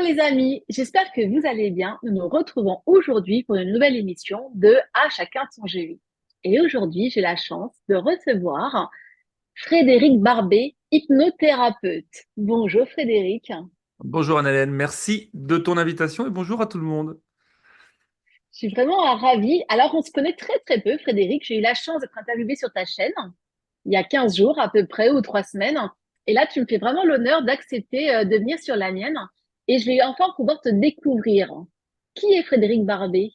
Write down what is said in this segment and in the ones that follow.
mes amis, j'espère que vous allez bien. Nous nous retrouvons aujourd'hui pour une nouvelle émission de À chacun son GI. Et aujourd'hui, j'ai la chance de recevoir Frédéric Barbet, hypnothérapeute. Bonjour Frédéric. Bonjour Annalène, merci de ton invitation et bonjour à tout le monde. Je suis vraiment ravie. Alors, on se connaît très très peu, Frédéric. J'ai eu la chance d'être interviewée sur ta chaîne il y a 15 jours à peu près ou 3 semaines. Et là, tu me fais vraiment l'honneur d'accepter de venir sur la mienne. Et je vais enfin pouvoir te découvrir. Qui est Frédéric Barbet?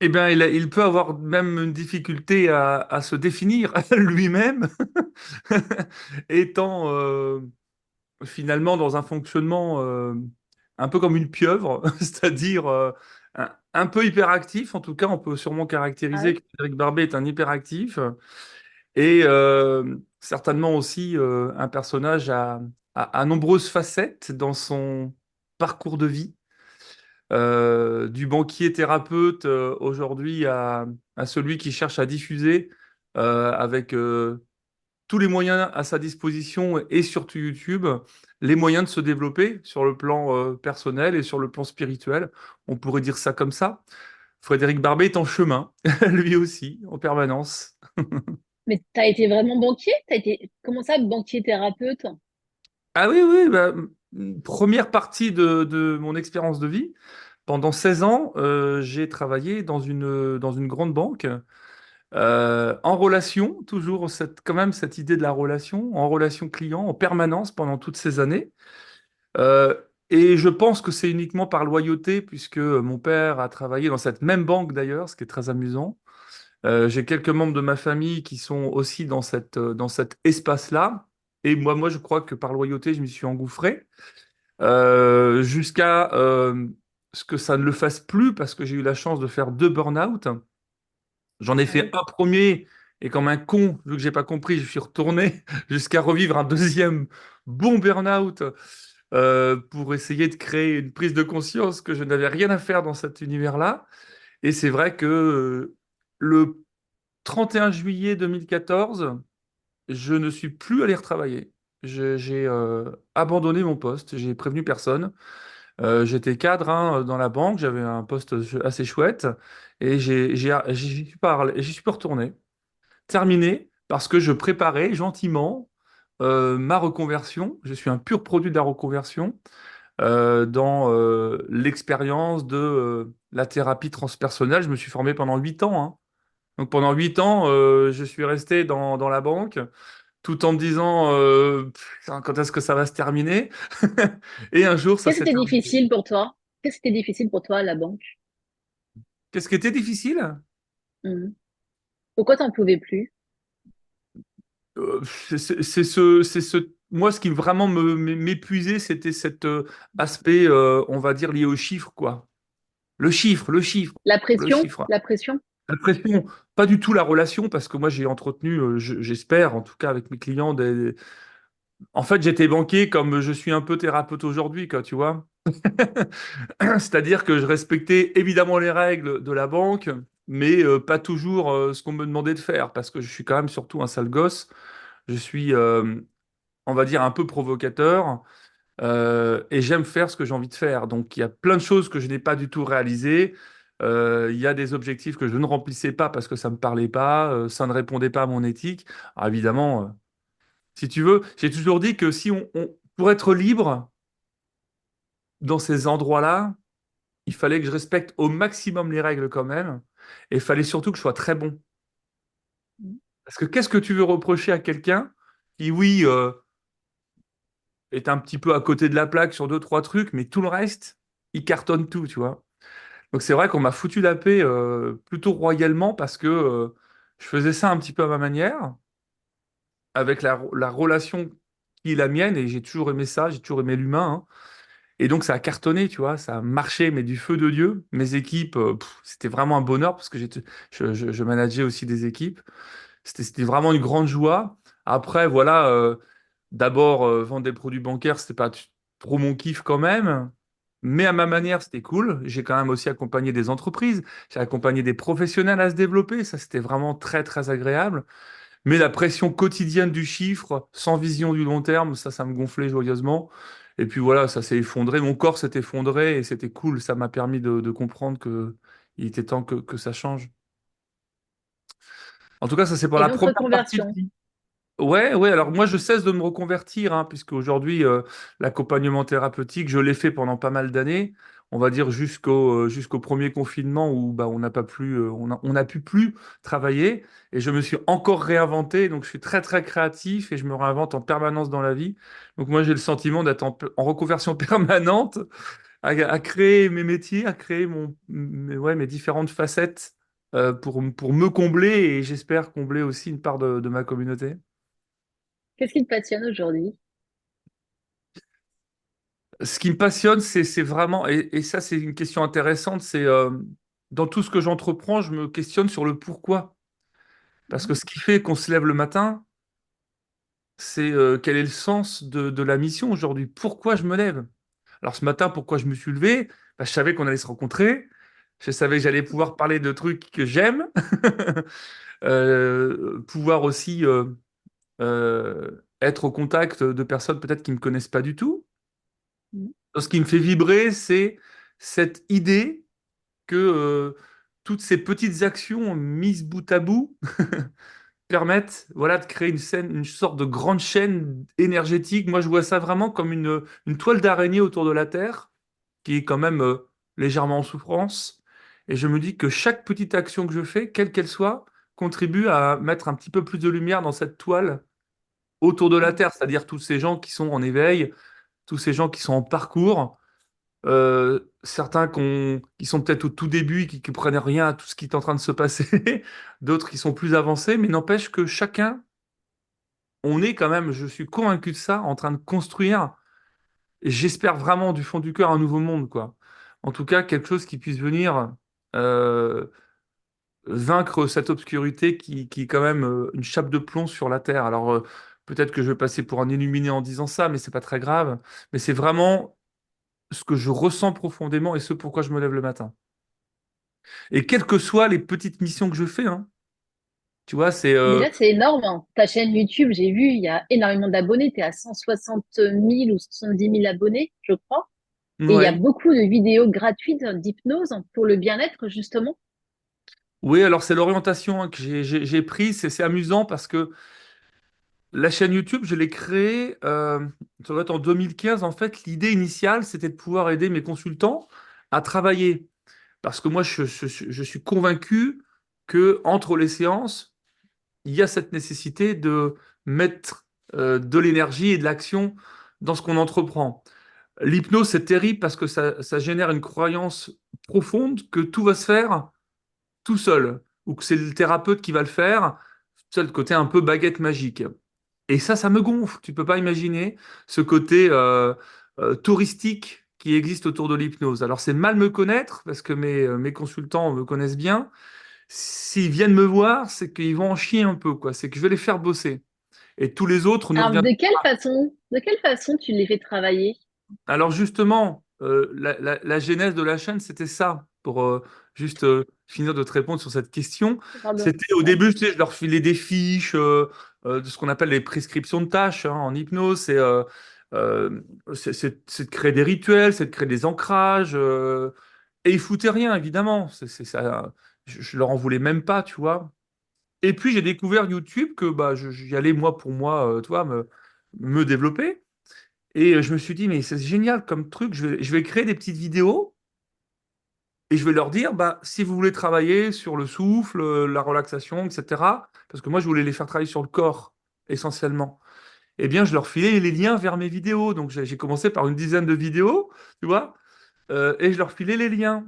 Eh bien, il peut avoir même une difficulté à se définir lui-même, étant finalement dans un fonctionnement un peu comme une pieuvre, c'est-à-dire un peu hyperactif. En tout cas, on peut sûrement Ah caractériser oui? que Frédéric Barbet est un hyperactif et certainement aussi un personnage à nombreuses facettes dans son parcours de vie. Du banquier thérapeute aujourd'hui à celui qui cherche à diffuser avec tous les moyens à sa disposition et surtout YouTube, les moyens de se développer sur le plan personnel et sur le plan spirituel. On pourrait dire ça comme ça. Frédéric Barbet est en chemin, lui aussi, en permanence. Mais tu as été vraiment banquier? T'as été, comment ça, banquier thérapeute? Ah oui, oui, bah, première partie de mon expérience de vie. Pendant 16 ans, j'ai travaillé dans une grande banque. En relation, toujours quand même cette idée de la relation, en relation client, en permanence pendant toutes ces années. Euh, et je pense que c'est uniquement par loyauté, puisque mon père a travaillé dans cette même banque d'ailleurs, ce qui est très amusant. J'ai quelques membres de ma famille qui sont aussi dans cet espace-là. Et moi, je crois que par loyauté, je m'y suis engouffré jusqu'à ce que ça ne le fasse plus, parce que j'ai eu la chance de faire 2 burn-out. J'en ai Ah fait oui. un premier et comme un con, vu que j'ai pas compris, je suis retourné jusqu'à revivre un deuxième bon burn-out pour essayer de créer une prise de conscience que je n'avais rien à faire dans cet univers-là. Et c'est vrai que le 31 juillet 2014, je ne suis plus allé retravailler. J'ai abandonné mon poste, j'ai prévenu personne. J'étais cadre hein, dans la banque, j'avais un poste assez chouette et j'y suis pas retourné. Terminé parce que je préparais gentiment ma reconversion. Je suis un pur produit de la reconversion dans l'expérience de la thérapie transpersonnelle. Je me suis formé pendant 8 ans, hein. Donc pendant 8 ans, je suis resté dans la banque tout en me disant putain, quand est-ce que ça va se terminer? Et un jour, ça Qu'est-ce qui s'est était terminé. difficile pour toi? Qu'est-ce qui était difficile pour toi à la banque? Qu'est-ce qui était difficile? Mhm. Pourquoi t'en pouvais plus? Moi, ce qui vraiment m'épuisait, c'était cet aspect, on va dire, lié aux chiffres, quoi. Le chiffre, La le pression? chiffre. La pression? La pression, pas du tout la relation, parce que moi, j'ai entretenu, j'espère, en tout cas avec mes clients, en fait, j'étais banquier comme je suis un peu thérapeute aujourd'hui, quoi, tu vois. C'est-à-dire que je respectais évidemment les règles de la banque, mais pas toujours ce qu'on me demandait de faire, parce que je suis quand même surtout un sale gosse. Je suis, on va dire, un peu provocateur, et j'aime faire ce que j'ai envie de faire. Donc, il y a plein de choses que je n'ai pas du tout réalisées. Il y a des objectifs que je ne remplissais pas parce que ça ne me parlait pas, ça ne répondait pas à mon éthique. Alors, évidemment, si tu veux, j'ai toujours dit que si pour être libre dans ces endroits-là, il fallait que je respecte au maximum les règles quand même, et il fallait surtout que je sois très bon. Parce que qu'est-ce que tu veux reprocher à quelqu'un qui, oui, est un petit peu à côté de la plaque sur deux, trois trucs, mais tout le reste, il cartonne tout, tu vois. Donc c'est vrai qu'on m'a foutu la paix plutôt royalement parce que je faisais ça un petit peu à ma manière, avec la relation qui est la mienne, et j'ai toujours aimé ça, j'ai toujours aimé l'humain, hein. Et donc ça a cartonné, tu vois, ça a marché, mais du feu de Dieu. Mes équipes, c'était vraiment un bonheur parce que je manageais aussi des équipes. C'était vraiment une grande joie. Après, voilà, d'abord, vendre des produits bancaires, c'était pas trop mon kiff quand même. Mais à ma manière, c'était cool. J'ai quand même aussi accompagné des entreprises. J'ai accompagné des professionnels à se développer. Ça, c'était vraiment très, très agréable. Mais la pression quotidienne du chiffre, sans vision du long terme, ça me gonflait joyeusement. Et puis voilà, ça s'est effondré, mon corps s'est effondré et c'était cool. Ça m'a permis de comprendre que il était temps que ça change. En tout cas, ça c'est pour Et la donc, première partie de reconversion. vie. Ouais, ouais, alors moi je cesse de me reconvertir, hein, puisque aujourd'hui l'accompagnement thérapeutique, je l'ai fait pendant pas mal d'années, on va dire jusqu'au premier confinement où bah, on n'a pas plus, on a pu plus travailler, et je me suis encore réinventé, donc je suis très très créatif et je me réinvente en permanence dans la vie. Donc moi j'ai le sentiment d'être en reconversion permanente, à créer mes métiers, à créer ouais, mes différentes facettes pour me combler et j'espère combler aussi une part de ma communauté. Qu'est-ce qui te passionne aujourd'hui? Ce qui me passionne, c'est vraiment, et ça c'est une question intéressante, c'est dans tout ce que j'entreprends, je me questionne sur le pourquoi. Parce que ce qui fait qu'on se lève le matin, c'est quel est le sens de la mission aujourd'hui? Pourquoi je me lève? Alors ce matin, pourquoi je me suis levé? Bah, je savais qu'on allait se rencontrer, je savais que j'allais pouvoir parler de trucs que j'aime, pouvoir aussi être au contact de personnes peut-être qui ne me connaissent pas du tout. Mhm. Ce qui me fait vibrer, c'est cette idée que toutes ces petites actions mises bout à bout permettent, voilà, de créer une sorte de grande chaîne énergétique. Moi, je vois ça vraiment comme une toile d'araignée autour de la Terre, qui est quand même légèrement en souffrance. Et je me dis que chaque petite action que je fais, quelle qu'elle soit, contribue à mettre un petit peu plus de lumière dans cette toile autour de la Terre, c'est-à-dire tous ces gens qui sont en éveil, tous ces gens qui sont en parcours. Certains qui sont peut-être au tout début, qui comprennent rien à tout ce qui est en train de se passer, d'autres qui sont plus avancés, mais n'empêche que chacun, on est quand même, je suis convaincu de ça, en train de construire, et j'espère vraiment du fond du cœur un nouveau monde, quoi. En tout cas, quelque chose qui puisse venir euh, vaincre cette obscurité qui est quand même une chape de plomb sur la Terre. Alors, peut-être que je vais passer pour un illuminé en disant ça, mais c'est pas très grave. Mais c'est vraiment ce que je ressens profondément et ce pourquoi je me lève le matin. Et quelles que soient les petites missions que je fais, hein, tu vois, c'est... Déjà, c'est énorme, hein. Ta chaîne YouTube, j'ai vu, il y a énormément d'abonnés. Tu es à 160 000 ou 70 000 abonnés, je crois. Et il y a ouais. beaucoup de vidéos gratuites d'hypnose pour le bien-être, justement. Oui, alors c'est l'orientation hein, que j'ai prise. C'est amusant parce que la chaîne YouTube, je l'ai créée, ça doit être en 2015. En fait, l'idée initiale, c'était de pouvoir aider mes consultants à travailler. Parce que moi, je suis convaincu que entre les séances, il y a cette nécessité de mettre de l'énergie et de l'action dans ce qu'on entreprend. L'hypnose, c'est terrible parce que ça génère une croyance profonde que tout va se faire tout seul, ou que c'est le thérapeute qui va le faire, c'est le côté un peu baguette magique. Et ça me gonfle. Tu peux pas imaginer ce côté touristique qui existe autour de l'hypnose. Alors c'est mal me connaître, parce que mes consultants me connaissent bien. S'ils viennent me voir, c'est qu'ils vont en chier un peu, quoi. C'est que je vais les faire bosser. Et tous les autres ne Alors, reviendront. de quelle façon tu les fais travailler? Alors justement, la genèse de la chaîne, c'était ça, pour juste finir de te répondre sur cette question. Pardon. C'était au Ouais. début, tu sais, je leur filais des fiches de ce qu'on appelle les prescriptions de tâches hein, en hypnose. Euh, c'est de créer des rituels, c'est de créer des ancrages. Et ils foutaient rien, évidemment. C'est ça, je leur en voulais même pas, tu vois. Et puis j'ai découvert YouTube que bah, j'y allais moi pour moi, tu vois, me développer. Et je me suis dit, mais c'est génial comme truc, je vais créer des petites vidéos et je vais leur dire, bah, si vous voulez travailler sur le souffle, la relaxation, etc., parce que moi, je voulais les faire travailler sur le corps, essentiellement, eh bien, je leur filais les liens vers mes vidéos. Donc, j'ai commencé par une dizaine de vidéos, tu vois, et je leur filais les liens.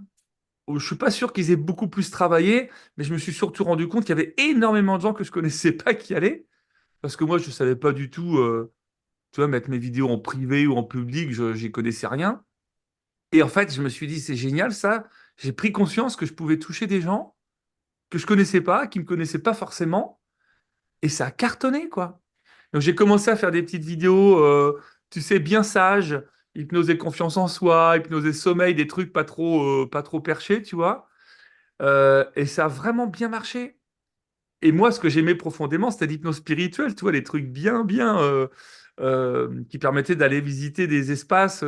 Je suis pas sûr qu'ils aient beaucoup plus travaillé, mais je me suis surtout rendu compte qu'il y avait énormément de gens que je connaissais pas qui allaient, parce que moi, je savais pas du tout, tu vois, mettre mes vidéos en privé ou en public, je j'y connaissais rien. Et en fait, je me suis dit, c'est génial ça. J'ai pris conscience que je pouvais toucher des gens que je connaissais pas, qui me connaissaient pas forcément, et ça a cartonné, quoi. Donc j'ai commencé à faire des petites vidéos, tu sais, bien sages, hypnose et confiance en soi, hypnose et sommeil, des trucs pas trop perchés, tu vois. Et ça a vraiment bien marché. Et moi, ce que j'aimais profondément, c'était l'hypnose spirituelle, tu vois, les trucs bien, bien. qui permettait d'aller visiter des espaces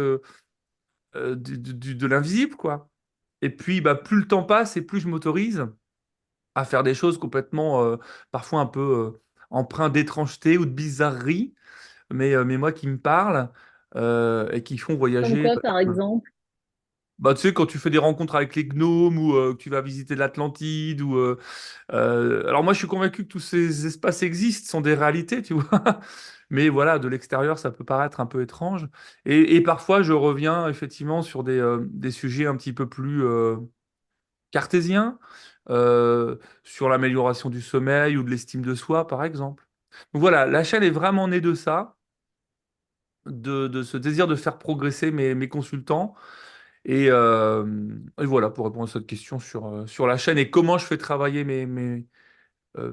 de l'invisible, quoi. Et puis, bah, plus le temps passe et plus je m'autorise à faire des choses complètement, parfois un peu empreintes d'étrangeté ou de bizarrerie, mais moi qui me parlent et qui font Comme voyager. quoi, par exemple? Bah, tu sais, quand tu fais des rencontres avec les gnomes ou que tu vas visiter l'Atlantide ou alors moi je suis convaincu que tous ces espaces existent, sont des réalités, tu vois. Mais voilà, de l'extérieur, ça peut paraître un peu étrange. Et parfois, je reviens effectivement sur des sujets un petit peu plus cartésiens, sur l'amélioration du sommeil ou de l'estime de soi, par exemple. Donc voilà, la chaîne est vraiment née de ça, de ce désir de faire progresser mes consultants. Et voilà, pour répondre à cette question sur la chaîne et comment je fais travailler euh,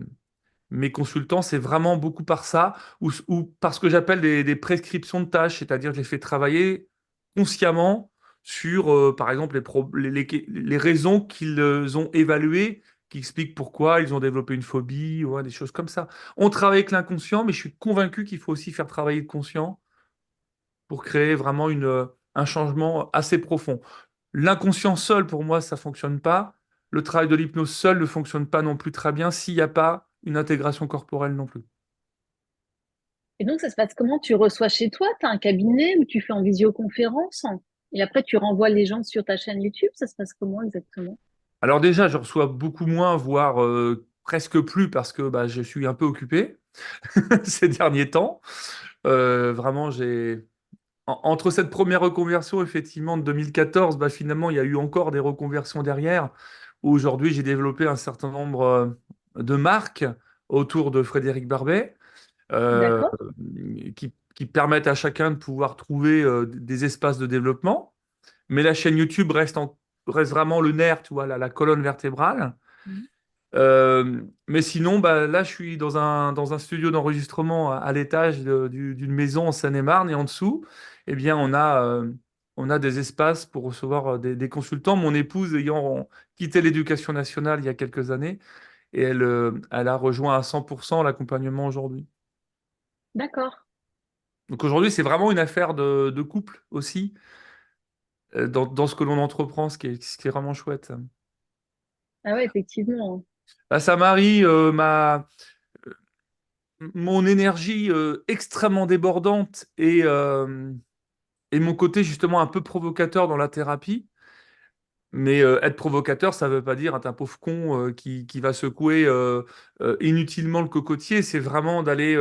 mes consultants, c'est vraiment beaucoup par ça, ou par ce que j'appelle des prescriptions de tâches, c'est-à-dire que je les fais travailler consciemment sur, par exemple, les raisons qu'ils ont évaluées, qui expliquent pourquoi ils ont développé une phobie, ou des choses comme ça. On travaille avec l'inconscient, mais je suis convaincu qu'il faut aussi faire travailler le conscient pour créer vraiment un changement assez profond. L'inconscient seul, pour moi, ça fonctionne pas. Le travail de l'hypnose seul ne fonctionne pas non plus très bien s'il n'y a pas une intégration corporelle non plus. Et donc, ça se passe comment? Tu reçois chez toi? Tu as un cabinet où tu fais en visioconférence? Et après, tu renvoies les gens sur ta chaîne YouTube? Ça se passe comment exactement? Alors déjà, je reçois beaucoup moins, voire presque plus, parce que bah, je suis un peu occupé ces derniers temps. Vraiment, entre cette première reconversion, effectivement, de 2014, bah, finalement, il y a eu encore des reconversions derrière, où aujourd'hui, j'ai développé un certain nombre de marques autour de Frédéric Barbet. euh, D'accord? qui permettent à chacun de pouvoir trouver des espaces de développement. Mais la chaîne YouTube reste vraiment le nerf, tu vois, la colonne vertébrale. Mhm. Mais sinon, bah, là, je suis dans un studio d'enregistrement à l'étage d'une maison en Seine-et-Marne et en dessous, eh bien, on a des espaces pour recevoir des consultants. Mon épouse ayant quitté l'éducation nationale il y a quelques années et elle a rejoint à 100% l'accompagnement aujourd'hui. D'accord. Donc aujourd'hui, c'est vraiment une affaire de couple aussi, dans ce que l'on entreprend, ce qui est vraiment chouette. Ah ouais, effectivement. Bah, ça marie mon énergie extrêmement débordante et mon côté justement un peu provocateur dans la thérapie. Mais être provocateur, ça ne veut pas dire être un pauvre con qui va secouer inutilement le cocotier. C'est vraiment d'aller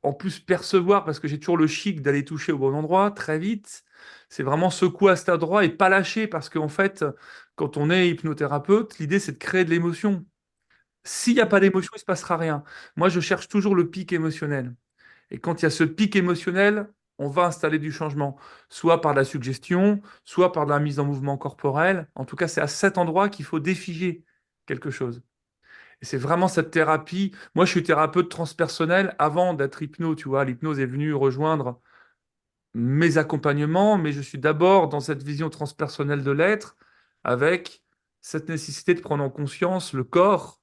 en plus percevoir, parce que j'ai toujours le chic d'aller toucher au bon endroit très vite. C'est vraiment secouer à cet endroit et pas lâcher, parce qu'en fait, quand on est hypnothérapeute, l'idée c'est de créer de l'émotion. S'il n'y a pas Mhm. d'émotion, il ne se passera rien. Moi, je cherche toujours le pic émotionnel. Et quand il y a ce pic émotionnel, on va installer du changement, soit par de la suggestion, soit par de la mise en mouvement corporel. En tout cas, c'est à cet endroit qu'il faut défiger quelque chose. Et c'est vraiment cette thérapie. Moi, je suis thérapeute transpersonnel avant d'être hypno, tu vois. L'hypnose est venue rejoindre mes accompagnements, mais je suis d'abord dans cette vision transpersonnelle de l'être, avec cette nécessité de prendre en conscience le corps,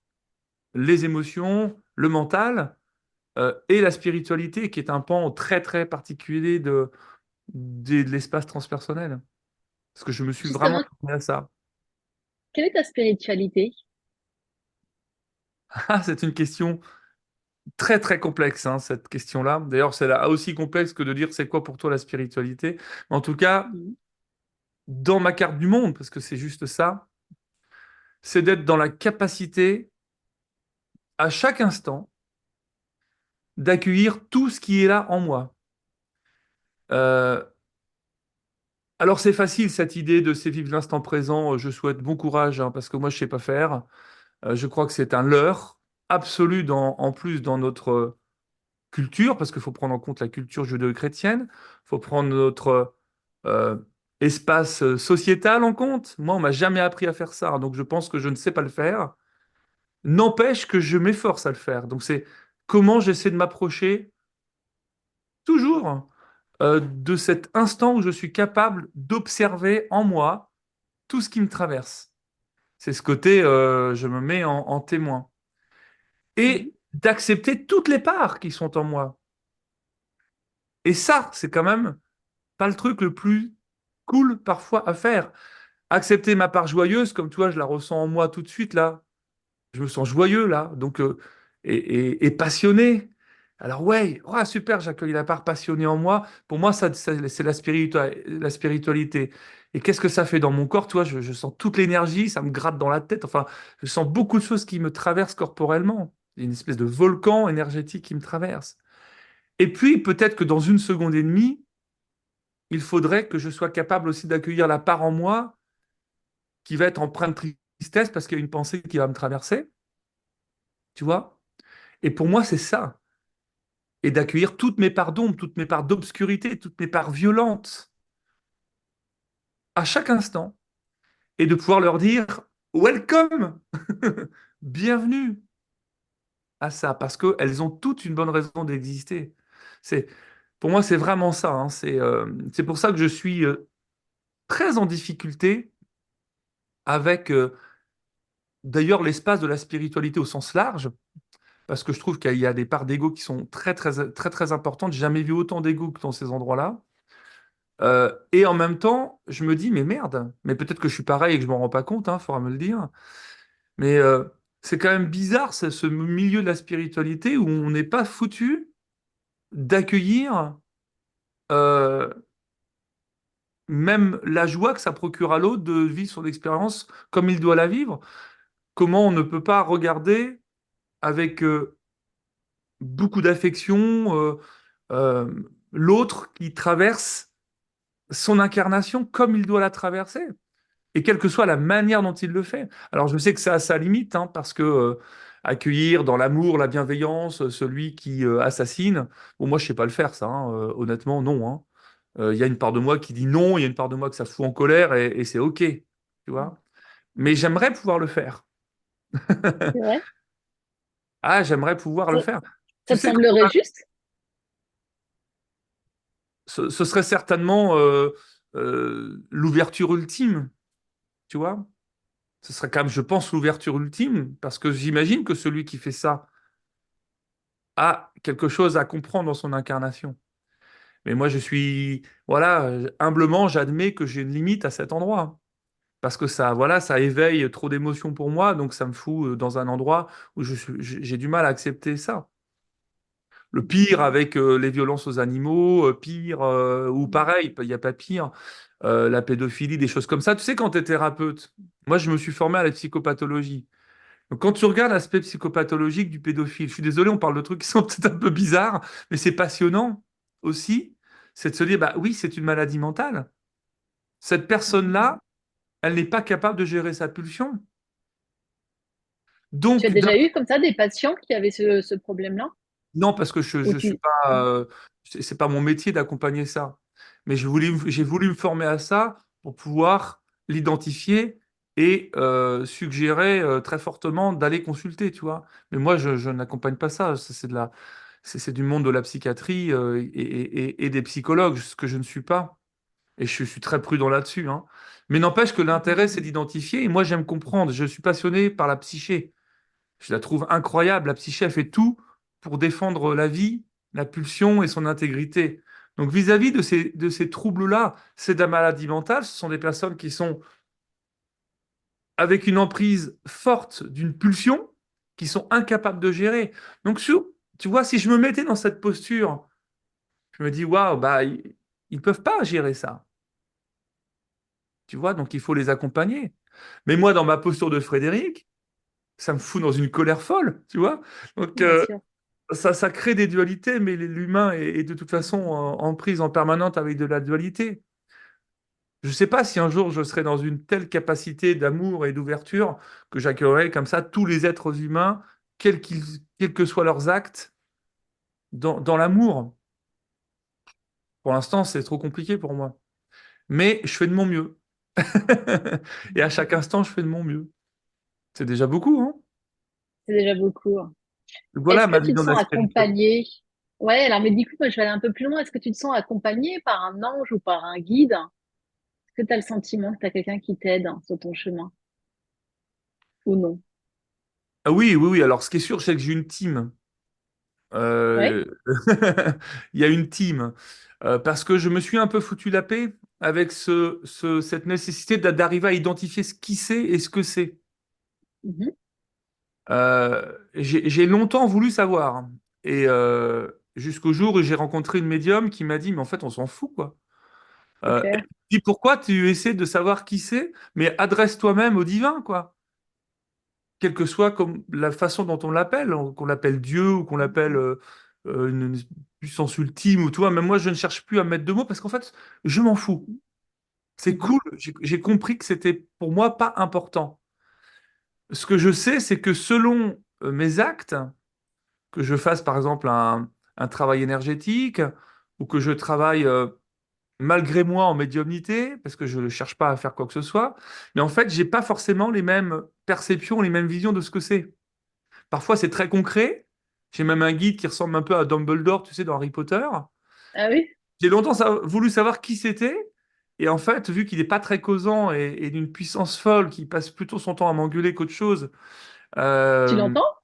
les émotions, le mental, et la spiritualité, qui est un pan très très particulier de l'espace transpersonnel. Parce que je me suis vraiment Justement, tourné à ça. quelle est ta spiritualité? Ah, c'est une question très très complexe, hein, cette question-là. D'ailleurs, c'est là aussi complexe que de dire c'est quoi pour toi la spiritualité. Mais en tout cas, Mhm. dans ma carte du monde, parce que c'est juste ça, c'est d'être dans la capacité, à chaque instant, d'accueillir tout ce qui est là en moi. Euh, alors c'est facile cette idée de c'est vivre l'instant présent. Je souhaite bon courage, hein, parce que moi je sais pas faire. Je crois que c'est un leurre absolu en plus dans notre culture, parce qu'il faut prendre en compte la culture judéo-chrétienne. Il faut prendre notre euh, espace sociétal en compte. Moi, on m'a jamais appris à faire ça, hein, donc je pense que je ne sais pas le faire. N'empêche que je m'efforce à le faire. Donc c'est comment j'essaie de m'approcher toujours de cet instant où je suis capable d'observer en moi tout ce qui me traverse. C'est ce côté, je me mets en témoin. Mhm. Et d'accepter toutes les parts qui sont en moi. Et ça, c'est quand même pas le truc le plus cool parfois à faire. Accepter ma part joyeuse, comme toi, je la ressens en moi tout de suite là. Je me sens joyeux là, donc et passionné. Alors ouais, oh, super, j'accueille la part passionnée en moi. Pour moi, c'est la spiritualité. Et qu'est-ce que ça fait dans mon corps? Tu vois, je sens toute l'énergie, ça me gratte dans la tête. Enfin, je sens beaucoup de choses qui me traversent corporellement. Il y a une espèce de volcan énergétique qui me traverse. Et puis, peut-être que dans une seconde et demie, il faudrait que je sois capable aussi d'accueillir la part en moi qui va être empreinte de tristesse parce qu'il y a une pensée qui va me traverser, tu vois? Et pour moi, c'est ça. Et d'accueillir toutes mes parts d'ombre, toutes mes parts d'obscurité, toutes mes parts violentes à chaque instant et de pouvoir leur dire welcome, bienvenue à ça parce qu'elles ont toutes une bonne raison d'exister. C'est, pour moi, c'est vraiment ça, hein. C'est pour ça que je suis très en difficulté avec d'ailleurs l'espace de la spiritualité au sens large parce que je trouve qu'il y a des parts d'ego qui sont très, très, très, très importantes. J'ai jamais vu autant d'ego que dans ces endroits-là. Et en même temps, je me dis, mais merde, mais peut-être que je suis pareil et que je m'en rends pas compte, hein, faudra me le dire. Mais c'est quand même bizarre, ce milieu de la spiritualité où on n'est pas foutu d'accueillir euh, même la joie que ça procure à l'autre de vivre son expérience comme il doit la vivre. Comment on ne peut pas regarder avec beaucoup d'affection euh, l'autre qui traverse son incarnation comme il doit la traverser. Et quelle que soit la manière dont il le fait. Alors je sais que ça a sa limite, hein, parce que accueillir dans l'amour, la bienveillance, celui qui assassine, bon, moi je sais pas le faire, ça, hein, honnêtement, non, hein. Il y a une part de moi qui dit non, il y a une part de moi que ça fout en colère, et c'est OK, tu vois. Mais j'aimerais pouvoir le faire. C'est vrai? Ah, j'aimerais pouvoir le Ça, faire. ça Tu te sais, quand semblerait juste? ce serait certainement l'ouverture ultime, tu vois. Ce serait quand même, je pense, l'ouverture ultime, parce que j'imagine que celui qui fait ça a quelque chose à comprendre dans son incarnation. Mais moi, je suis, voilà, humblement, j'admets que j'ai une limite à cet endroit. Parce que ça, voilà, ça éveille trop d'émotions pour moi, donc ça me fout dans un endroit où j'ai du mal à accepter ça. Le pire avec les violences aux animaux, pire, ou pareil, il n'y a pas pire, la pédophilie, des choses comme ça. Tu sais, quand tu es thérapeute, moi, je me suis formé à la psychopathologie. Donc, quand tu regardes l'aspect psychopathologique du pédophile, je suis désolé, on parle de trucs qui sont peut-être un peu bizarres, mais c'est passionnant aussi, c'est de se dire, bah oui, c'est une maladie mentale. Cette personne-là, elle n'est pas capable de gérer sa pulsion. Tu as Donc, déjà eu comme ça des patients qui avaient ce problème-là? non, parce que Ou je suis tu... pas, c'est pas mon métier d'accompagner ça. Mais j'ai voulu me former à ça pour pouvoir l'identifier et suggérer très fortement d'aller consulter, tu vois. Mais moi, je n'accompagne pas ça. C'est de la, c'est du monde de la psychiatrie et des psychologues, ce que je ne suis pas. Et je suis très prudent là-dessus, hein. Mais n'empêche que l'intérêt, c'est d'identifier. Et moi, j'aime comprendre. Je suis passionné par la psyché. Je la trouve incroyable. La psyché, elle fait tout pour défendre la vie, la pulsion et son intégrité. Donc vis-à-vis de ces troubles-là, c'est de la maladie mentale. Ce sont des personnes qui sont avec une emprise forte d'une pulsion, qui sont incapables de gérer. Donc tu vois, si je me mettais dans cette posture, je me dis, waouh, bah, ils peuvent pas gérer ça. Tu vois, donc il faut les accompagner. Mais moi, dans ma posture de Frédéric, ça me fout dans une colère folle, tu vois. Donc, Bien sûr. ça crée des dualités, mais l'humain est de toute façon en prise en permanente avec de la dualité. Je ne sais pas si un jour je serai dans une telle capacité d'amour et d'ouverture que j'accueillerai comme ça tous les êtres humains, quels que soient leurs actes, dans l'amour. Pour l'instant, c'est trop compliqué pour moi. Mais je fais de mon mieux. Et à chaque instant, je fais de mon mieux. C'est déjà beaucoup, hein? C'est déjà beaucoup. Voilà Est-ce ma que tu te vision de sens la spiritualité. accompagné? Ouais, alors mais du coup, moi, je vais aller un peu plus loin. Est-ce que tu te sens accompagné par un ange ou par un guide? Est-ce que tu as le sentiment que tu as quelqu'un qui t'aide sur ton chemin ou non? Ah oui, oui, oui. Alors, ce qui est sûr, c'est que j'ai une team. Ouais. Euh, Il y a une team. Parce que je me suis un peu foutu la paix avec cette nécessité d'arriver à identifier ce qui c'est et ce que c'est. Mhm. J'ai longtemps voulu savoir. Et jusqu'au jour où j'ai rencontré une médium qui m'a dit, mais en fait, on s'en fout, quoi. C'est Elle clair. me dit, pourquoi tu essaies de savoir qui c'est, mais adresse toi-même au divin, quoi. Quelle que soit comme la façon dont on l'appelle, qu'on l'appelle Dieu ou qu'on l'appelle une puissance ultime ou toi, même moi, je ne cherche plus à mettre de mots parce qu'en fait, je m'en fous. C'est Mhm. cool. J'ai compris que c'était pour moi pas important. Ce que je sais, c'est que selon mes actes, que je fasse par exemple un travail énergétique ou que je travaille malgré moi en médiumnité, parce que je ne cherche pas à faire quoi que ce soit, mais en fait, j'ai pas forcément les mêmes perceptions, les mêmes visions de ce que c'est. Parfois, c'est très concret. J'ai même un guide qui ressemble un peu à Dumbledore, tu sais, dans Harry Potter. Ah oui? J'ai longtemps voulu savoir qui c'était. Et en fait, vu qu'il n'est pas très causant et d'une puissance folle, qui passe plutôt son temps à m'engueuler qu'autre chose, Tu euh, l'entends?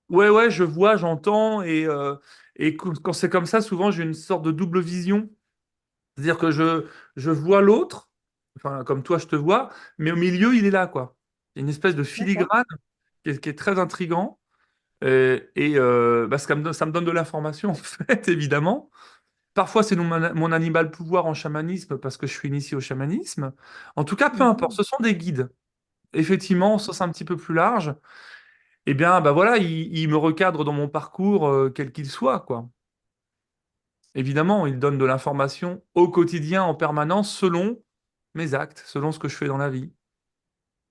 ouais, ouais, je vois, j'entends. Et quand c'est comme ça, souvent, j'ai une sorte de double vision. C'est-à-dire que je vois l'autre, enfin, comme toi, je te vois, mais au milieu, il est là, quoi. Il y a une espèce de D'accord. filigrane qui est très intrigant. Bah, ça me donne de l'information, en fait, évidemment. Parfois, c'est mon animal pouvoir en chamanisme parce que je suis initié au chamanisme. En tout cas, peu importe, Mhm. ce sont des guides. Effectivement, ça c'est un petit peu plus large. Eh bien, bah voilà, ils me recadrent dans mon parcours, quel qu'il soit, quoi. Évidemment, ils donnent de l'information au quotidien, en permanence, selon mes actes, selon ce que je fais dans la vie.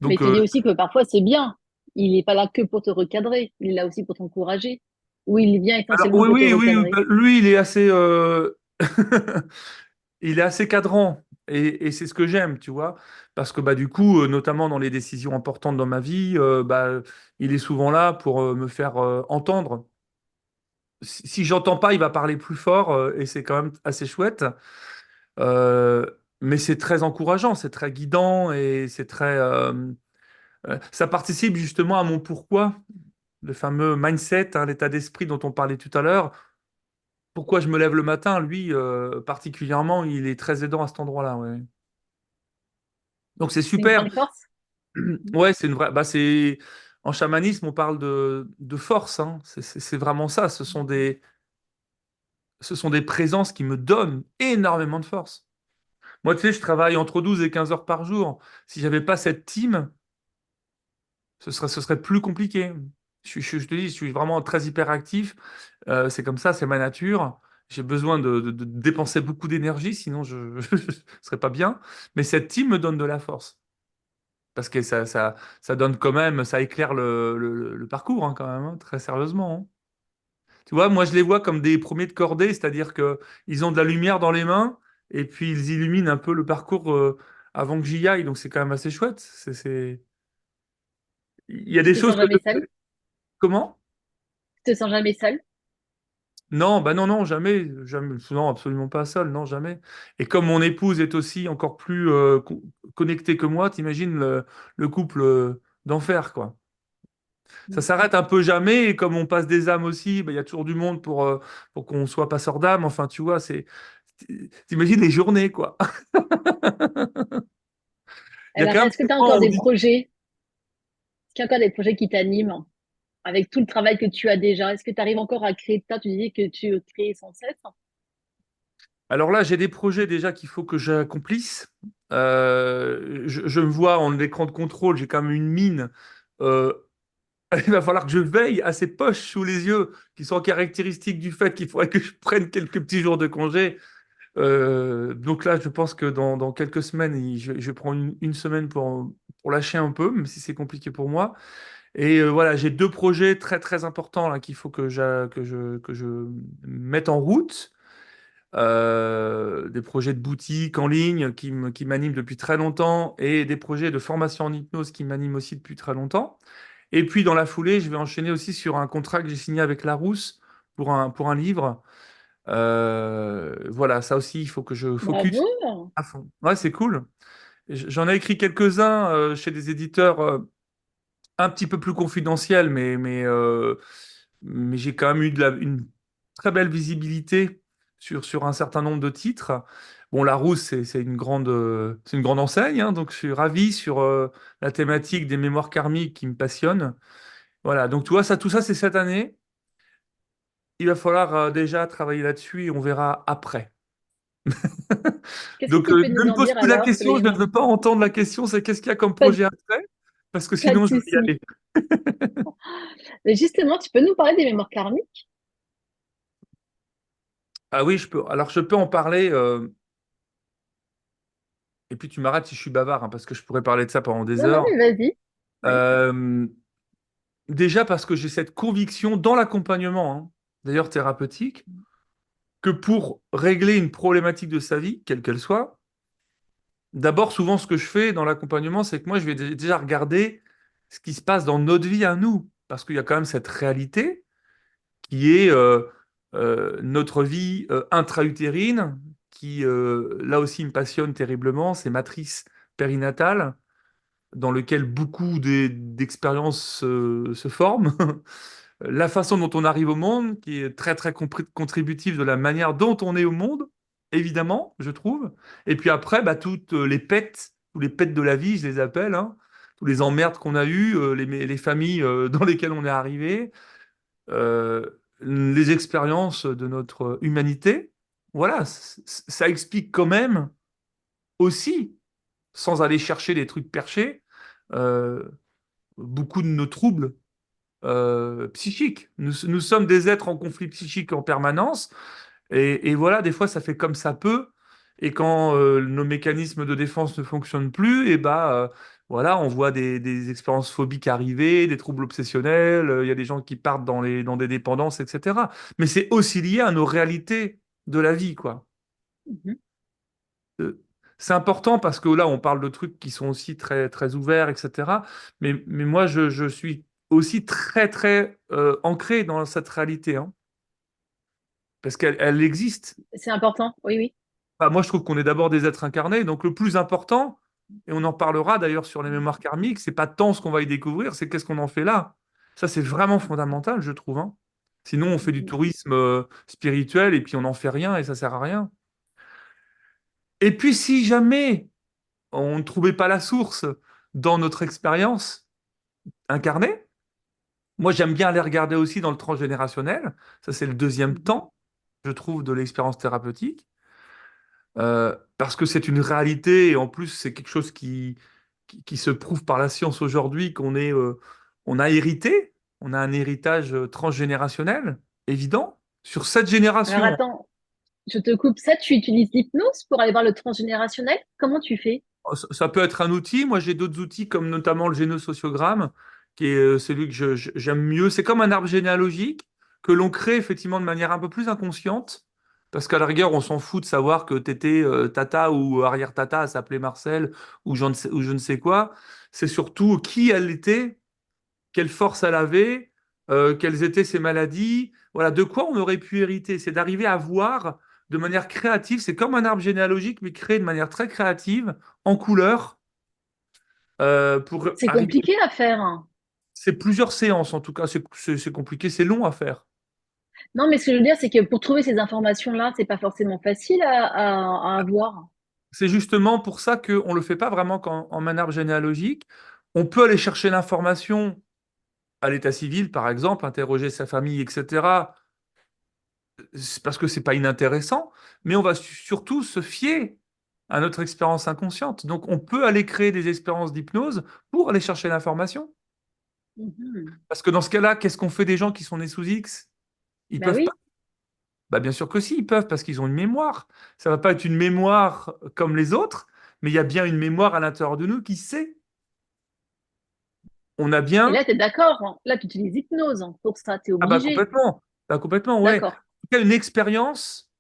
Mais Donc, tu dis aussi que parfois c'est bien. Il n'est pas là que pour te recadrer, il est là aussi pour t'encourager. Ou il vient alors, essentiellement oui, pour te oui, oui, recadrer. bah, lui, il est assez, il est assez cadrant et c'est ce que j'aime, tu vois, parce que bah du coup, notamment dans les décisions importantes dans ma vie, bah il est souvent là pour me faire entendre. Si j'entends pas, il va parler plus fort et c'est quand même assez chouette. Euh, mais c'est très encourageant, c'est très guidant et c'est très, ça participe justement à mon pourquoi, le fameux mindset, hein, l'état d'esprit dont on parlait tout à l'heure. Pourquoi je me lève le matin, lui particulièrement, il est très aidant à cet endroit-là, ouais. Donc c'est C'est une super. grande force. Ouais, c'est une vraie. Bah, c'est en chamanisme, on parle de force, hein. C'est vraiment ça. Ce sont des présences qui me donnent énormément de force. Moi, tu sais, je travaille entre 12 et 15 heures par jour. Si j'avais pas cette team, ce serait plus compliqué. Je te dis, je suis vraiment très hyperactif. C'est comme ça, c'est ma nature. J'ai besoin de dépenser beaucoup d'énergie, sinon je ne serais pas bien. Mais cette team me donne de la force. Parce que ça donne quand même, ça éclaire le parcours, hein, quand même, hein, très sérieusement, hein. Tu vois, moi je les vois comme des premiers de cordée, c'est-à-dire que ils ont de la lumière dans les mains et puis ils illuminent un peu le parcours avant que j'y aille, donc c'est quand même assez chouette. Il y a Tu des te choses sens que jamais seul? Comment? Tu te sens jamais seul? Non, bah non, non, jamais, jamais, non, absolument pas seul, non, jamais. Et comme mon épouse est aussi encore plus connectée que moi, t'imagines le couple d'enfer, quoi. Ça s'arrête un peu jamais, et comme on passe des âmes aussi, bah, il y a toujours du monde pour qu'on soit passeur d'âme. Enfin, tu vois, t'imagines les journées, quoi. Il y a Alors, quand même est-ce que des tu as moments encore où on des dit, projets? Est-ce qu'il y a encore des projets qui t'animent avec tout le travail que tu as déjà? Est-ce que tu arrives encore à créer? Toi, tu disais que tu crées sans cesse. alors là, j'ai des projets déjà qu'il faut que j'accomplisse. Je me vois en écran de contrôle, j'ai quand même une mine. Euh, il va falloir que je veille à ces poches sous les yeux qui sont caractéristiques du fait qu'il faudrait que je prenne quelques petits jours de congé. Donc là, je pense que dans quelques semaines, je prends une semaine pour lâcher un peu, même si c'est compliqué pour moi. Et voilà, j'ai deux projets très très importants là qu'il faut que je mette en route. Des projets de boutique en ligne qui m'animent depuis très longtemps et des projets de formation en hypnose qui m'animent aussi depuis très longtemps. Et puis dans la foulée, je vais enchaîner aussi sur un contrat que j'ai signé avec Larousse pour un livre. Voilà, ça aussi, il faut que je focus Bravo! à fond. Ouais, c'est cool. J'en ai écrit quelques-uns chez des éditeurs un petit peu plus confidentiels, mais mais j'ai quand même eu une très belle visibilité sur un certain nombre de titres. Bon, Larousse, c'est une grande enseigne, hein, donc je suis ravi sur la thématique des mémoires karmiques qui me passionne. Voilà, donc tu vois, tout ça, c'est cette année. Il va falloir déjà travailler là-dessus et on verra après. Qu'est-ce que Donc, tu peux ne nous me en pose dire plus la alors sur question, je les... ne veux pas entendre la question, c'est qu'est-ce qu'il y a comme Pas de, projet après, parce que pas de sinon, je vais y souci. aller. Mais justement, tu peux nous parler des mémoires karmiques? Ah oui, je peux. Alors, je peux en parler, et puis tu m'arrêtes si je suis bavard, hein, parce que je pourrais parler de ça pendant des Non, non, heures. mais vas-y. Oui. Euh, Déjà parce que j'ai cette conviction dans l'accompagnement, hein, d'ailleurs thérapeutique, que pour régler une problématique de sa vie, quelle qu'elle soit, d'abord, souvent, ce que je fais dans l'accompagnement, c'est que moi, je vais déjà regarder ce qui se passe dans notre vie à nous, parce qu'il y a quand même cette réalité qui est notre vie intra-utérine, qui, là aussi, me passionne terriblement, c'est matrice périnatale, dans lequel beaucoup d'expériences se forment. La façon dont on arrive au monde, qui est très très contributive de la manière dont on est au monde, évidemment, je trouve. Et puis après, bah, toutes les pets, tous les pets de la vie, je les appelle, hein, tous les emmerdes qu'on a eues, les familles dans lesquelles on est arrivé, les expériences de notre humanité. Voilà, ça explique quand même aussi, sans aller chercher des trucs perchés, euh, beaucoup de nos troubles psychiques. Nous sommes des êtres en conflit psychique en permanence, et voilà, des fois ça fait comme ça peut, et quand nos mécanismes de défense ne fonctionnent plus, et bah voilà, on voit des expériences phobiques arriver, des troubles obsessionnels, il y a des gens qui partent dans des dépendances, etc. Mais c'est aussi lié à nos réalités de la vie, quoi. Mhm. Euh, c'est important parce que là, on parle de trucs qui sont aussi très, très ouverts, etc. Mais moi, je suis aussi très, très ancré dans cette réalité, hein, parce elle existe. C'est important. Oui, oui. Enfin, moi, je trouve qu'on est d'abord des êtres incarnés. Donc, le plus important, et on en parlera d'ailleurs sur les mémoires karmiques, c'est pas tant ce qu'on va y découvrir, c'est qu'est-ce qu'on en fait là. Ça, c'est vraiment fondamental, je trouve, hein. Sinon, on fait du Mhm. tourisme spirituel et puis on n'en fait rien et ça sert à rien. Et puis, si jamais on ne trouvait pas la source dans notre expérience incarnée. Moi, j'aime bien aller regarder aussi dans le transgénérationnel. Ça, c'est le deuxième Mhm. temps, je trouve, de l'expérience thérapeutique. Parce que c'est une réalité et en plus, c'est quelque chose qui se prouve par la science aujourd'hui on a hérité, on a un héritage transgénérationnel, évident, sur cette Alors génération. attends, je te coupe ça. Tu utilises l'hypnose pour aller voir le transgénérationnel? Comment tu fais? Ça peut être un outil. Moi, j'ai d'autres outils comme notamment le génosociogramme, qui est celui que j'aime mieux. C'est comme un arbre généalogique que l'on crée effectivement de manière un peu plus inconsciente, parce qu'à la rigueur, on s'en fout de savoir que t'étais tata ou arrière-tata, elle s'appelait Marcel ou je ne sais quoi. C'est surtout qui elle était, quelle force elle avait, quelles étaient ses maladies. Voilà, de quoi on aurait pu hériter. C'est d'arriver à voir de manière créative. C'est comme un arbre généalogique, mais créé de manière très créative, en couleur, pour C'est arriver. compliqué à faire, hein. C'est plusieurs séances, en tout cas. C'est compliqué, c'est long à faire. Non, mais ce que je veux dire, c'est que pour trouver ces informations-là, c'est pas forcément facile à avoir. C'est justement pour ça qu'on ne le fait pas vraiment en un arbre généalogique. On peut aller chercher l'information à l'état civil, par exemple, interroger sa famille, etc. C'est parce que c'est pas inintéressant, mais on va surtout se fier à notre expérience inconsciente. Donc, on peut aller créer des expériences d'hypnose pour aller chercher l'information. Mhm. Parce que dans ce cas-là, qu'est-ce qu'on fait des gens qui sont nés sous X? Ils Bah peuvent pas. oui, Bah, bien sûr que si, ils peuvent, parce qu'ils ont une mémoire. Ça va pas être une mémoire comme les autres, mais il y a bien une mémoire à l'intérieur de nous qui sait. On a et bien. là, tu es d'accord, hein. Là, tu utilises l'hypnose, hein, pour ça, tu es Ah bah obligé. complètement. Bah, complètement, ouais. D'accord. Il y a une expérience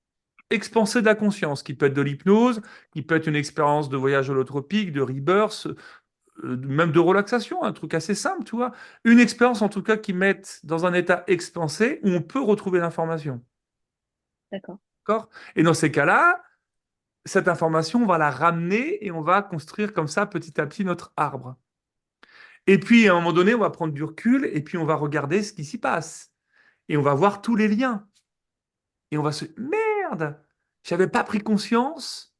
expansée de la conscience, qui peut être de l'hypnose, qui peut être une expérience de voyage holotropique, de rebirth, même de relaxation, un truc assez simple, tu vois. Une expérience en tout cas qui mette dans un état expansé où on peut retrouver l'information. D'accord. D'accord? Et dans ces cas-là, cette information, on va la ramener et on va construire comme ça petit à petit notre arbre. Et puis à un moment donné, on va prendre du recul et puis on va regarder ce qui s'y passe. et on va voir tous les liens. Et on va se... Merde! J'avais pas pris conscience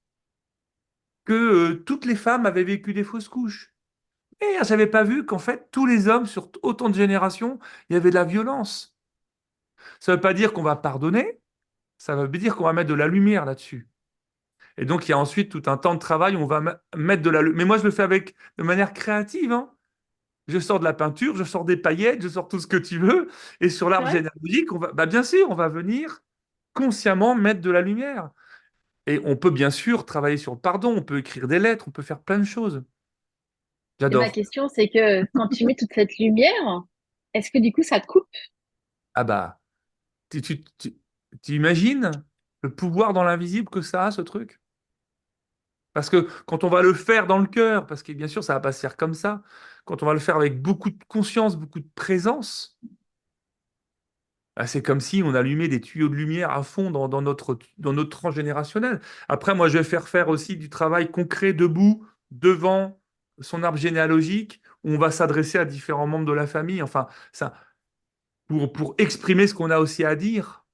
que toutes les femmes avaient vécu des fausses couches. Merde, j'avais pas vu qu'en fait, tous les hommes, sur autant de générations, il y avait de la violence. Ça veut pas dire qu'on va pardonner, ça veut dire qu'on va mettre de la lumière là-dessus. Et donc, il y a ensuite tout un temps de travail où on va mettre de la lumière. Mais moi, je le fais avec de manière créative, hein. Je sors de la peinture, je sors des paillettes, je sors tout ce que tu veux. Et sur C'est l'arbre vrai? généalogique, bah, bien sûr, on va venir consciemment mettre de la lumière. Et on peut bien sûr travailler sur le pardon, on peut écrire des lettres, on peut faire plein de choses. Et ma J'adore. question, c'est que quand tu mets toute cette lumière, est-ce que du coup, ça te coupe? Ah bah, tu, tu, tu- tu imagines le pouvoir dans l'invisible que ça a, ce truc? Parce que quand on va le faire dans le cœur, parce que bien sûr, ça va pas se faire comme ça, quand on va le faire avec beaucoup de conscience, beaucoup de présence, bah, c'est comme si on allumait des tuyaux de lumière à fond dans notre transgénérationnel. Après, moi, je vais faire aussi du travail concret debout, devant son arbre généalogique, où on va s'adresser à différents membres de la famille, enfin, ça, pour exprimer ce qu'on a aussi à dire.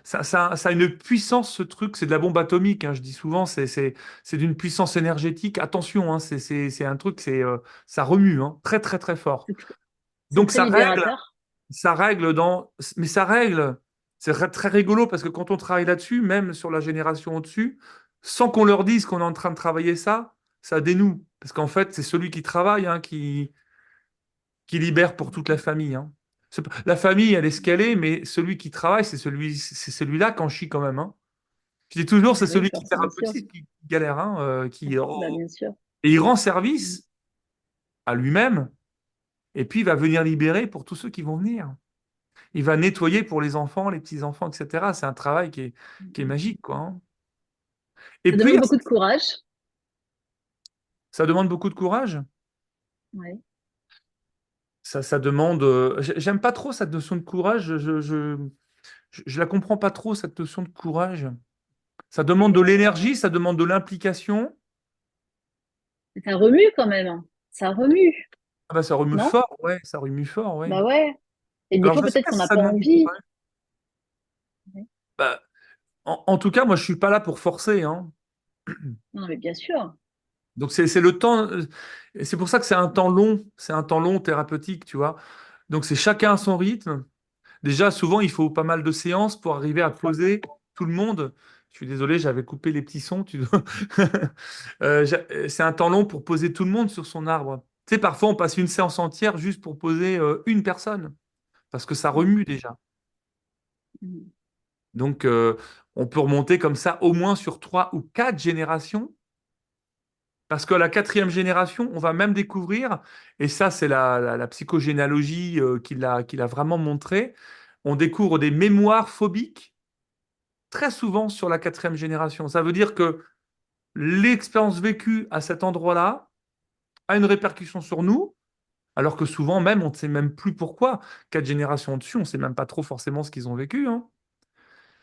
Ça a une puissance, ce truc, c'est de la bombe atomique, hein, je dis souvent, c'est d'une puissance énergétique. Attention, hein, c'est un truc, ça remue, hein, très, très, très fort. C'est tr- c'est Donc, très libérateur. ça règle mais ça règle. C'est très rigolo parce que quand on travaille là-dessus, même sur la génération au-dessus, sans qu'on leur dise qu'on est en train de travailler ça, ça dénoue. Parce qu'en fait, c'est celui qui travaille, hein, qui libère pour toute la famille, hein. La famille, elle est ce qu'elle est, mais celui qui travaille, c'est celui-là qu'en chie quand même, hein. Je dis toujours, c'est Ah oui, celui qui bien sûr. thérapeutique qui galère, hein, Bah, bien sûr. et il rend Mm. service à lui-même, et puis il va venir libérer pour tous ceux qui vont venir. Il va nettoyer pour les enfants, les petits-enfants, etc. C'est un travail qui est magique, quoi, hein. Et Ça puis, demande beaucoup de courage. ça demande beaucoup de courage. Ouais. Ça demande. J'aime pas trop cette notion de courage. Je la comprends pas trop, cette notion de courage. Ça demande de l'énergie, ça demande de l'implication. Ça remue quand même, hein. Ça remue, Ah bah, ça remue non? fort, ouais, ça remue fort, ouais. Bah ouais. Et des Alors, fois, je ne sais peut-être pas qu'on si n'a ça pas demande du envie. courage. Bah, en tout cas, moi, je suis pas là pour forcer, hein. Non, mais bien sûr. Donc, c'est le temps. C'est pour ça que c'est un temps long. C'est un temps long thérapeutique, tu vois. Donc, c'est chacun à son rythme. Déjà, souvent, il faut pas mal de séances pour arriver à poser tout le monde. Je suis désolé, j'avais coupé les petits sons. C'est un temps long pour poser tout le monde sur son arbre. Tu sais, parfois, on passe une séance entière juste pour poser une personne, parce que ça Mm. remue déjà. Mm. Donc, on peut remonter comme ça au moins sur 3 ou 4 générations, parce que la 4e génération, on va même découvrir, et ça, c'est la psychogénéalogie qui l'a vraiment montré, on découvre des mémoires phobiques très souvent sur la 4e génération. Ça veut dire que l'expérience vécue à cet endroit-là a une répercussion sur nous, alors que souvent même, on ne sait même plus pourquoi. 4 générations dessus, on ne sait même pas trop forcément ce qu'ils ont vécu, hein.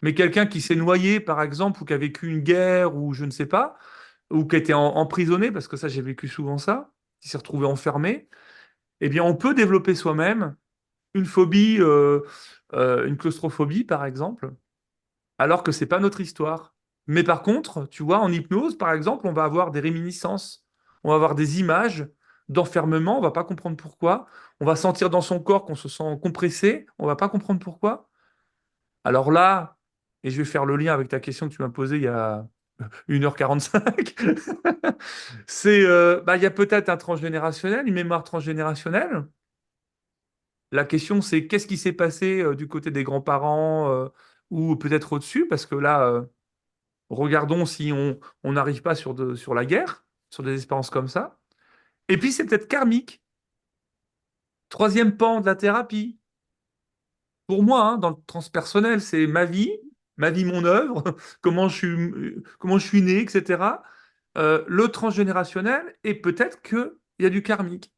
Mais quelqu'un qui s'est noyé, par exemple, ou qui a vécu une guerre, ou je ne sais pas, ou qui a été emprisonné, parce que ça, j'ai vécu souvent ça, qui s'est retrouvé enfermé, eh bien, on peut développer soi-même une phobie, une claustrophobie, par exemple, alors que c'est pas notre histoire. Mais par contre, tu vois, en hypnose, par exemple, on va avoir des réminiscences, on va avoir des images d'enfermement, on va pas comprendre pourquoi, on va sentir dans son corps qu'on se sent compressé, on va pas comprendre pourquoi. Alors là, et je vais faire le lien avec ta question que tu m'as posée il y a 1h45, bah, il y a peut-être un transgénérationnel, une mémoire transgénérationnelle. La question, c'est qu'est-ce qui s'est passé du côté des grands-parents ou peut-être au-dessus, parce que là, regardons si on n'arrive pas sur la guerre, sur des expériences comme ça. Et puis, c'est peut-être karmique. Troisième pan de la thérapie. Pour moi, hein, dans le transpersonnel, c'est ma vie, mon œuvre, comment je suis né, etc. Le transgénérationnel, et peut-être qu'il y a du karmique.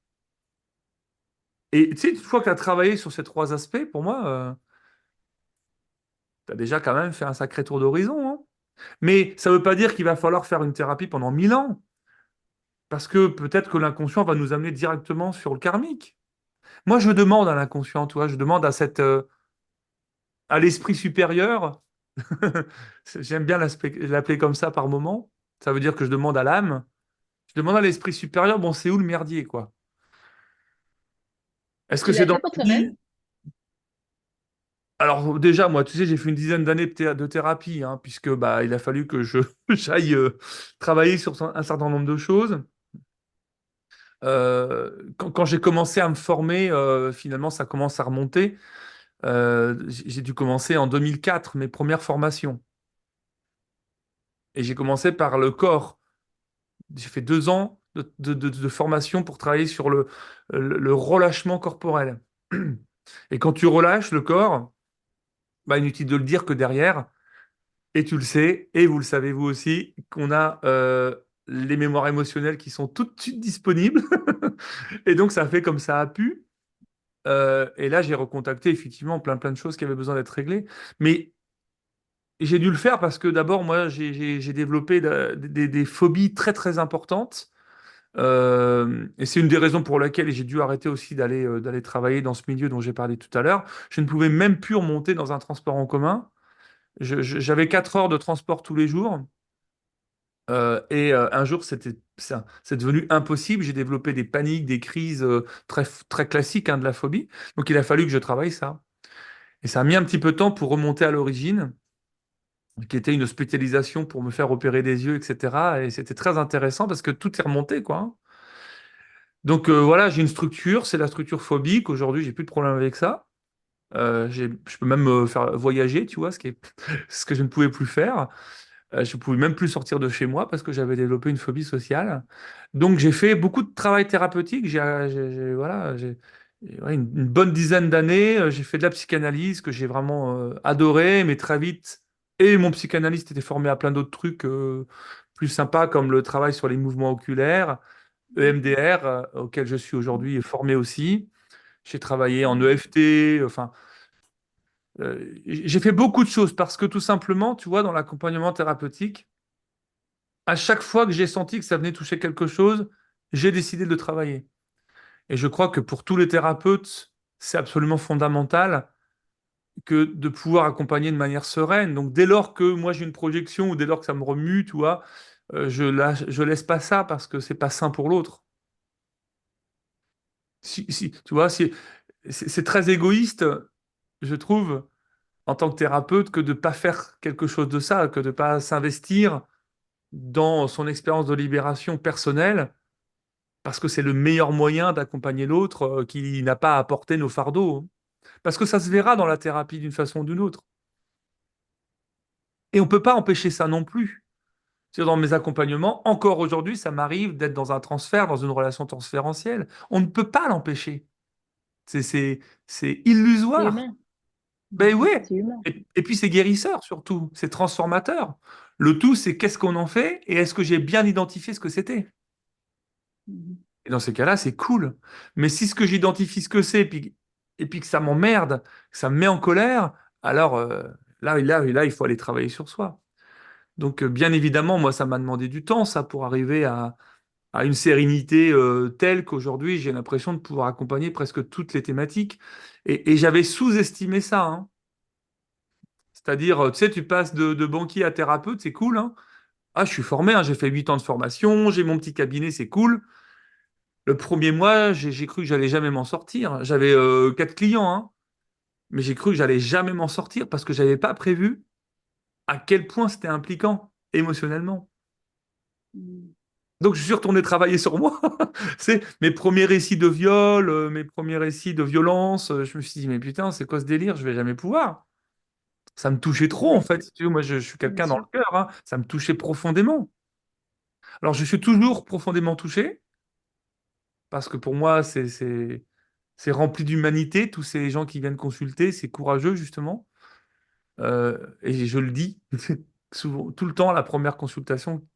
Et tu sais, une fois que tu as travaillé sur ces 3 aspects, pour moi, tu as déjà quand même fait un sacré tour d'horizon, hein. Mais ça ne veut pas dire qu'il va falloir faire une thérapie pendant 1000 ans, parce que peut-être que l'inconscient va nous amener directement sur le karmique. Moi, je demande à l'inconscient, tu vois, je demande à cette à l'esprit supérieur. J'aime bien l'appeler comme ça par moment. Ça veut dire que je demande à l'âme, je demande à l'esprit supérieur, bon, c'est où le merdier, quoi? Est-ce que Tu c'est l'as dans fait pour la toi-même? vie? Alors déjà, moi, tu sais, j'ai fait une dizaine d'années de thérapie, hein, puisque bah, il a fallu que je j'aille travailler sur un certain nombre de choses. Quand j'ai commencé à me former, finalement, ça commence à remonter. J'ai dû commencer en 2004 mes premières formations. Et j'ai commencé par le corps. J'ai fait 2 ans de formation pour travailler sur le relâchement corporel. Et quand tu relâches le corps, bah, inutile de le dire que derrière, et tu le sais, et vous le savez vous aussi, qu'on a les mémoires émotionnelles qui sont tout de suite disponibles. Et donc ça fait comme ça a pu. Et là, j'ai recontacté effectivement plein de choses qui avaient besoin d'être réglées. Mais j'ai dû le faire parce que d'abord, moi, j'ai développé des phobies très importantes. Et c'est une des raisons pour lesquelles j'ai dû arrêter aussi d'aller travailler dans ce milieu dont j'ai parlé tout à l'heure. Je ne pouvais même plus remonter dans un transport en commun. J'avais 4 heures de transport tous les jours. Et un jour, c'est devenu impossible. J'ai développé des paniques, des crises très classiques, hein, de la phobie. Donc il a fallu que je travaille ça. Et ça a mis un petit peu de temps pour remonter à l'origine, qui était une spécialisation pour me faire opérer des yeux, etc. Et c'était très intéressant parce que tout est remonté, quoi, hein. Donc voilà, j'ai une structure, c'est la structure phobique. Aujourd'hui, j'ai plus de problème avec ça. Je peux même me faire voyager, tu vois, ce que je ne pouvais plus faire. Je pouvais même plus sortir de chez moi parce que j'avais développé une phobie sociale. Donc j'ai fait beaucoup de travail thérapeutique. Voilà, ouais, une bonne dizaine d'années. J'ai fait de la psychanalyse que j'ai vraiment adoré, mais très vite. Et mon psychanalyste était formé à plein d'autres trucs plus sympas comme le travail sur les mouvements oculaires, EMDR, auquel je suis aujourd'hui formé aussi. J'ai travaillé en EFT, enfin, j'ai fait beaucoup de choses parce que tout simplement, tu vois, dans l'accompagnement thérapeutique, à chaque fois que j'ai senti que ça venait toucher quelque chose, j'ai décidé de le travailler. Et je crois que pour tous les thérapeutes, c'est absolument fondamental que de pouvoir accompagner de manière sereine. Donc dès lors que moi j'ai une projection ou dès lors que ça me remue, tu vois, je laisse pas ça parce que c'est pas sain pour l'autre. Tu vois, c'est très égoïste, je trouve, en tant que thérapeute, que de pas faire quelque chose de ça, que de pas s'investir dans son expérience de libération personnelle parce que c'est le meilleur moyen d'accompagner l'autre qui n'a pas à porter nos fardeaux, hein. Parce que ça se verra dans la thérapie d'une façon ou d'une autre. Et on ne peut pas empêcher ça non plus. C'est dans mes accompagnements, encore aujourd'hui, ça m'arrive d'être dans un transfert, dans une relation transférentielle. On ne peut pas l'empêcher. C'est, c'est, c'est C'est illusoire. humain. Ben ouais. C'est humain. Et puis c'est guérisseur surtout. C'est transformateur. Le tout, c'est qu'est-ce qu'on en fait et est-ce que j'ai bien identifié ce que c'était? Et dans ces cas-là, c'est cool. Mais si ce que j'identifie ce que c'est, et puis que ça m'emmerde, que ça me met en colère, alors là, il faut aller travailler sur soi. Donc, bien évidemment, moi, ça m'a demandé du temps, ça, pour arriver à une sérénité telle qu'aujourd'hui, j'ai l'impression de pouvoir accompagner presque toutes les thématiques. Et j'avais sous-estimé ça, hein. C'est-à-dire, tu sais, tu passes de banquier à thérapeute, c'est cool, hein. Ah, je suis formé, hein, j'ai fait 8 ans de formation, j'ai mon petit cabinet, c'est cool. Le premier mois, j'ai cru que j'allais jamais m'en sortir. J'avais 4 clients, hein, mais j'ai cru que j'allais jamais m'en sortir parce que j'avais pas prévu à quel point c'était impliquant émotionnellement. Donc je suis retourné travailler sur moi. C'est mes premiers récits de viol, mes premiers récits de violence. Je me suis dit mais putain, c'est quoi ce délire? Je vais jamais pouvoir. Ça me touchait trop en Ouais, fait. Si tu veux, moi je suis bien quelqu'un dans sûr. le cœur, hein. Ça me touchait profondément. Alors je suis toujours profondément touché parce que pour moi c'est rempli d'humanité, tous ces gens qui viennent consulter, c'est courageux justement. Et je le dis souvent, tout le temps à la première consultation,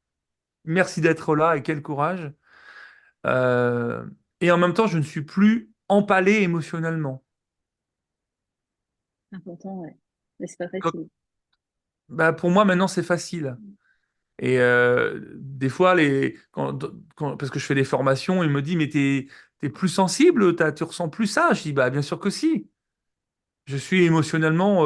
merci d'être là et quel courage. Euh, et en même temps, je ne suis plus empalé émotionnellement. Important, ouais. Mais c'est pas Quand- facile. Bah, pour moi, maintenant, c'est facile. Et des fois, parce que je fais des formations, il me dit, mais t'es plus sensible, tu ressens plus ça. Je dis, bah, bien sûr que si. je suis émotionnellement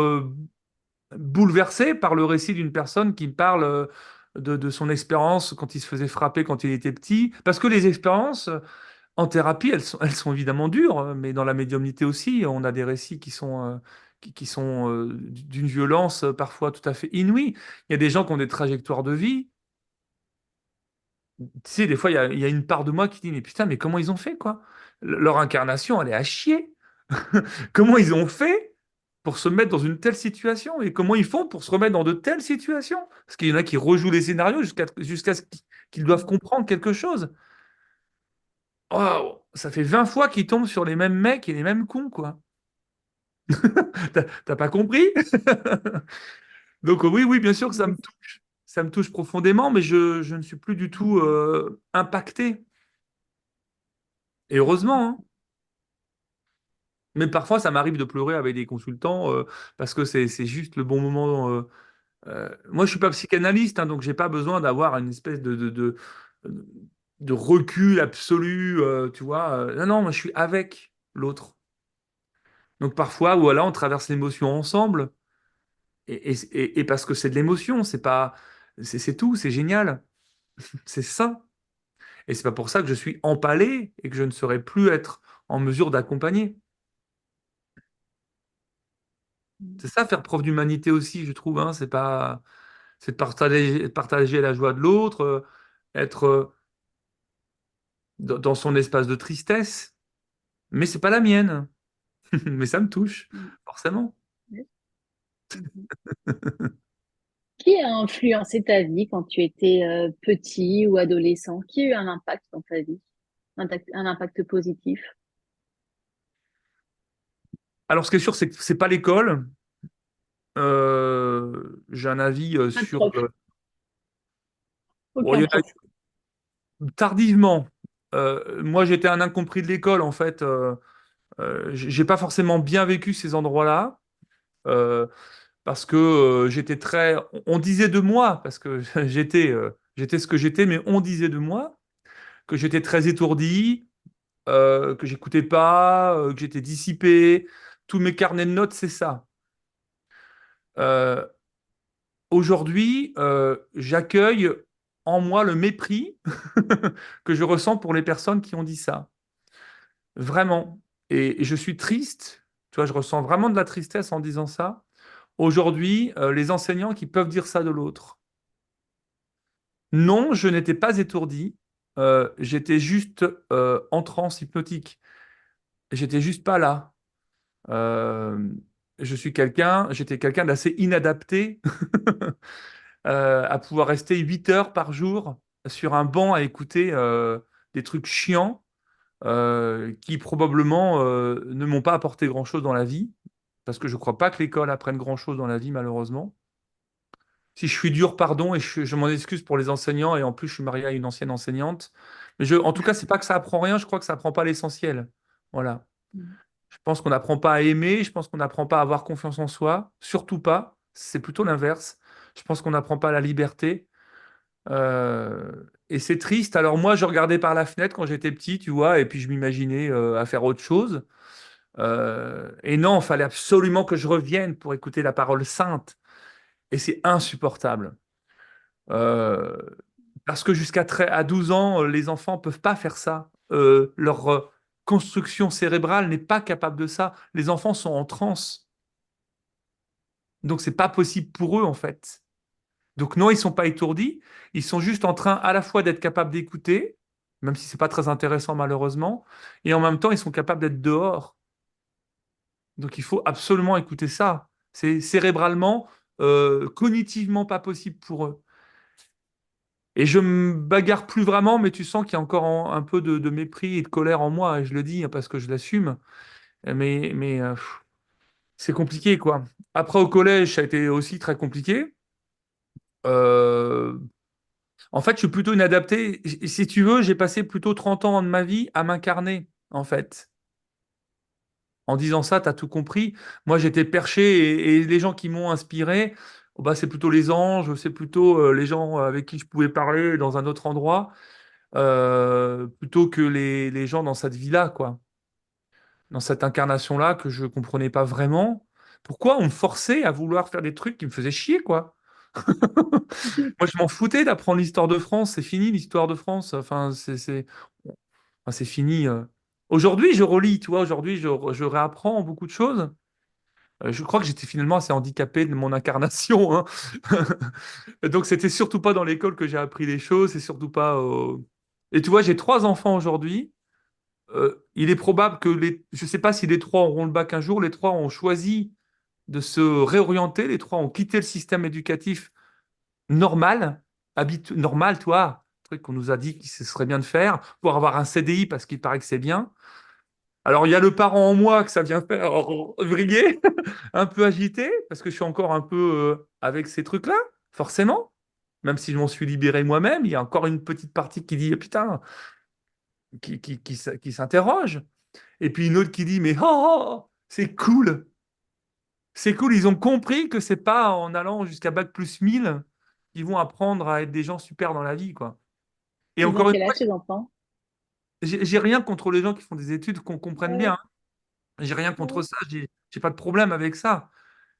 bouleversé par le récit d'une personne qui me parle de son expérience quand il se faisait frapper quand il était petit. Parce que les expériences en thérapie, elles sont évidemment dures, mais dans la médiumnité aussi, on a des récits qui sont d'une violence parfois tout à fait inouïe. Il y a des gens qui ont des trajectoires de vie. Tu sais, des fois, il y a une part de moi qui dit, mais putain, mais comment ils ont fait, quoi? Leur incarnation, elle est à chier. Comment ils ont fait pour se mettre dans une telle situation et comment ils font pour se remettre dans de telles situations? Parce qu'il y en a qui rejouent les scénarios jusqu'à ce qu'ils doivent comprendre quelque chose. Oh, ça fait 20 fois qu'ils tombent sur les mêmes mecs et les mêmes cons, quoi. T'as pas compris? Donc oui, oui, bien sûr que ça me touche. Ça me touche profondément, mais je ne suis plus du tout impacté. Et heureusement, hein. Mais parfois, ça m'arrive de pleurer avec des consultants parce que c'est juste le bon moment. Moi, je suis pas psychanalyste, hein, donc j'ai pas besoin d'avoir une espèce de recul absolu, tu vois. Non, non, moi, je suis avec l'autre. Donc parfois, voilà, on traverse l'émotion ensemble, et parce que c'est de l'émotion, c'est pas, c'est tout, c'est génial, c'est ça. Et c'est pas pour ça que je suis empalé et que je ne saurais plus être en mesure d'accompagner. C'est ça, faire preuve d'humanité aussi, je trouve, hein, c'est de partager la joie de l'autre, être dans son espace de tristesse. Mais c'est pas la mienne. Mais ça me touche, forcément. Qui a influencé ta vie quand tu étais petit ou adolescent? Qui a eu un impact dans ta vie? Un impact positif? Alors, ce qui est sûr, c'est que c'est pas l'école. J'ai un avis Pas de sur. prof. Bon, il Aucun y en a prof. eu tardivement. Moi, j'étais un incompris de l'école, en fait. J'ai pas forcément bien vécu ces endroits-là. euh, Parce que j'étais très. On disait de moi, parce que j'étais ce que j'étais, mais on disait de moi que j'étais très étourdi, que j'écoutais pas, que j'étais dissipé. Tous mes carnets de notes, c'est ça. Euh, Aujourd'hui, j'accueille en moi le mépris que je ressens pour les personnes qui ont dit ça. Vraiment. Et je suis triste. Tu vois, je ressens vraiment de la tristesse en disant ça. Aujourd'hui, les enseignants qui peuvent dire ça de l'autre. Non, je n'étais pas étourdi. J'étais juste en transe hypnotique. J'étais juste pas là. Euh, j'étais quelqu'un d'assez inadapté à pouvoir rester 8 heures par jour sur un banc à écouter des trucs chiants qui probablement ne m'ont pas apporté grand-chose dans la vie, parce que je ne crois pas que l'école apprenne grand-chose dans la vie, malheureusement. Si je suis dur, pardon, et je m'en excuse pour les enseignants, et en plus je suis marié à une ancienne enseignante. Mais en tout cas, c'est pas que ça apprend rien, je crois que ça apprend pas l'essentiel. Voilà. Je pense qu'on n'apprend pas à aimer, je pense qu'on n'apprend pas à avoir confiance en soi, surtout pas. C'est plutôt l'inverse. Je pense qu'on n'apprend pas la liberté. Et c'est triste. Alors moi, je regardais par la fenêtre quand j'étais petit, tu vois, et puis je m'imaginais à faire autre chose. Et non, il fallait absolument que je revienne pour écouter la parole sainte. Et c'est insupportable. Euh, Parce que à 12 ans, les enfants peuvent pas faire ça. Leur construction cérébrale n'est pas capable de ça. Les enfants sont en transe. Donc c'est pas possible pour eux, en fait. Donc non, ils sont pas étourdis, ils sont juste en train à la fois d'être capables d'écouter, même si c'est pas très intéressant malheureusement, et en même temps ils sont capables d'être dehors. Donc il faut absolument écouter ça. C'est cérébralement, cognitivement pas possible pour eux. Et je me bagarre plus vraiment, mais tu sens qu'il y a encore un peu de mépris et de colère en moi, et je le dis hein, parce que je l'assume. Mais c'est compliqué quoi. Après au collège, ça a été aussi très compliqué. Euh, En fait, je suis plutôt inadapté. Si tu veux, j'ai passé plutôt 30 ans de ma vie à m'incarner, en fait. En disant ça, tu as tout compris. Moi, j'étais perché et les gens qui m'ont inspiré, oh, bah, c'est plutôt les anges, c'est plutôt les gens avec qui je pouvais parler dans un autre endroit, plutôt que les gens dans cette vie-là, quoi. Dans cette incarnation-là que je comprenais pas vraiment. Pourquoi on me forçait à vouloir faire des trucs qui me faisaient chier, quoi? Moi, je m'en foutais d'apprendre l'histoire de France. C'est fini, l'histoire de France. Enfin, enfin, c'est fini. Aujourd'hui, je relis, tu vois. Aujourd'hui, je réapprends beaucoup de choses. Je crois que j'étais finalement assez handicapé de mon incarnation, hein. Donc, c'était surtout pas dans l'école que j'ai appris les choses. C'est surtout pas. Et tu vois, j'ai 3 enfants aujourd'hui. Il est probable que je sais pas si les 3 auront le bac un jour. Les 3 ont choisi de se réorienter. Les 3 ont quitté le système éducatif normal, normal, toi, truc qu'on nous a dit que ce serait bien de faire, pour avoir un CDI parce qu'il paraît que c'est bien. Alors, il y a le parent en moi que ça vient faire vriller, un peu agité, parce que je suis encore un peu avec ces trucs-là, forcément. Même si je m'en suis libéré moi-même, il y a encore une petite partie qui dit, putain, qui s'interroge. Et puis une autre qui dit, mais c'est cool. C'est cool, ils ont compris que c'est pas en allant jusqu'à bac+1000 qu'ils vont apprendre à être des gens super dans la vie, quoi. Et Ils ont encore une quel fois, âge, tes enfants? j'ai rien contre les gens qui font des études, qu'on comprenne bien, Ouais, hein. J'ai rien contre ouais. ça, j'ai pas de problème avec ça.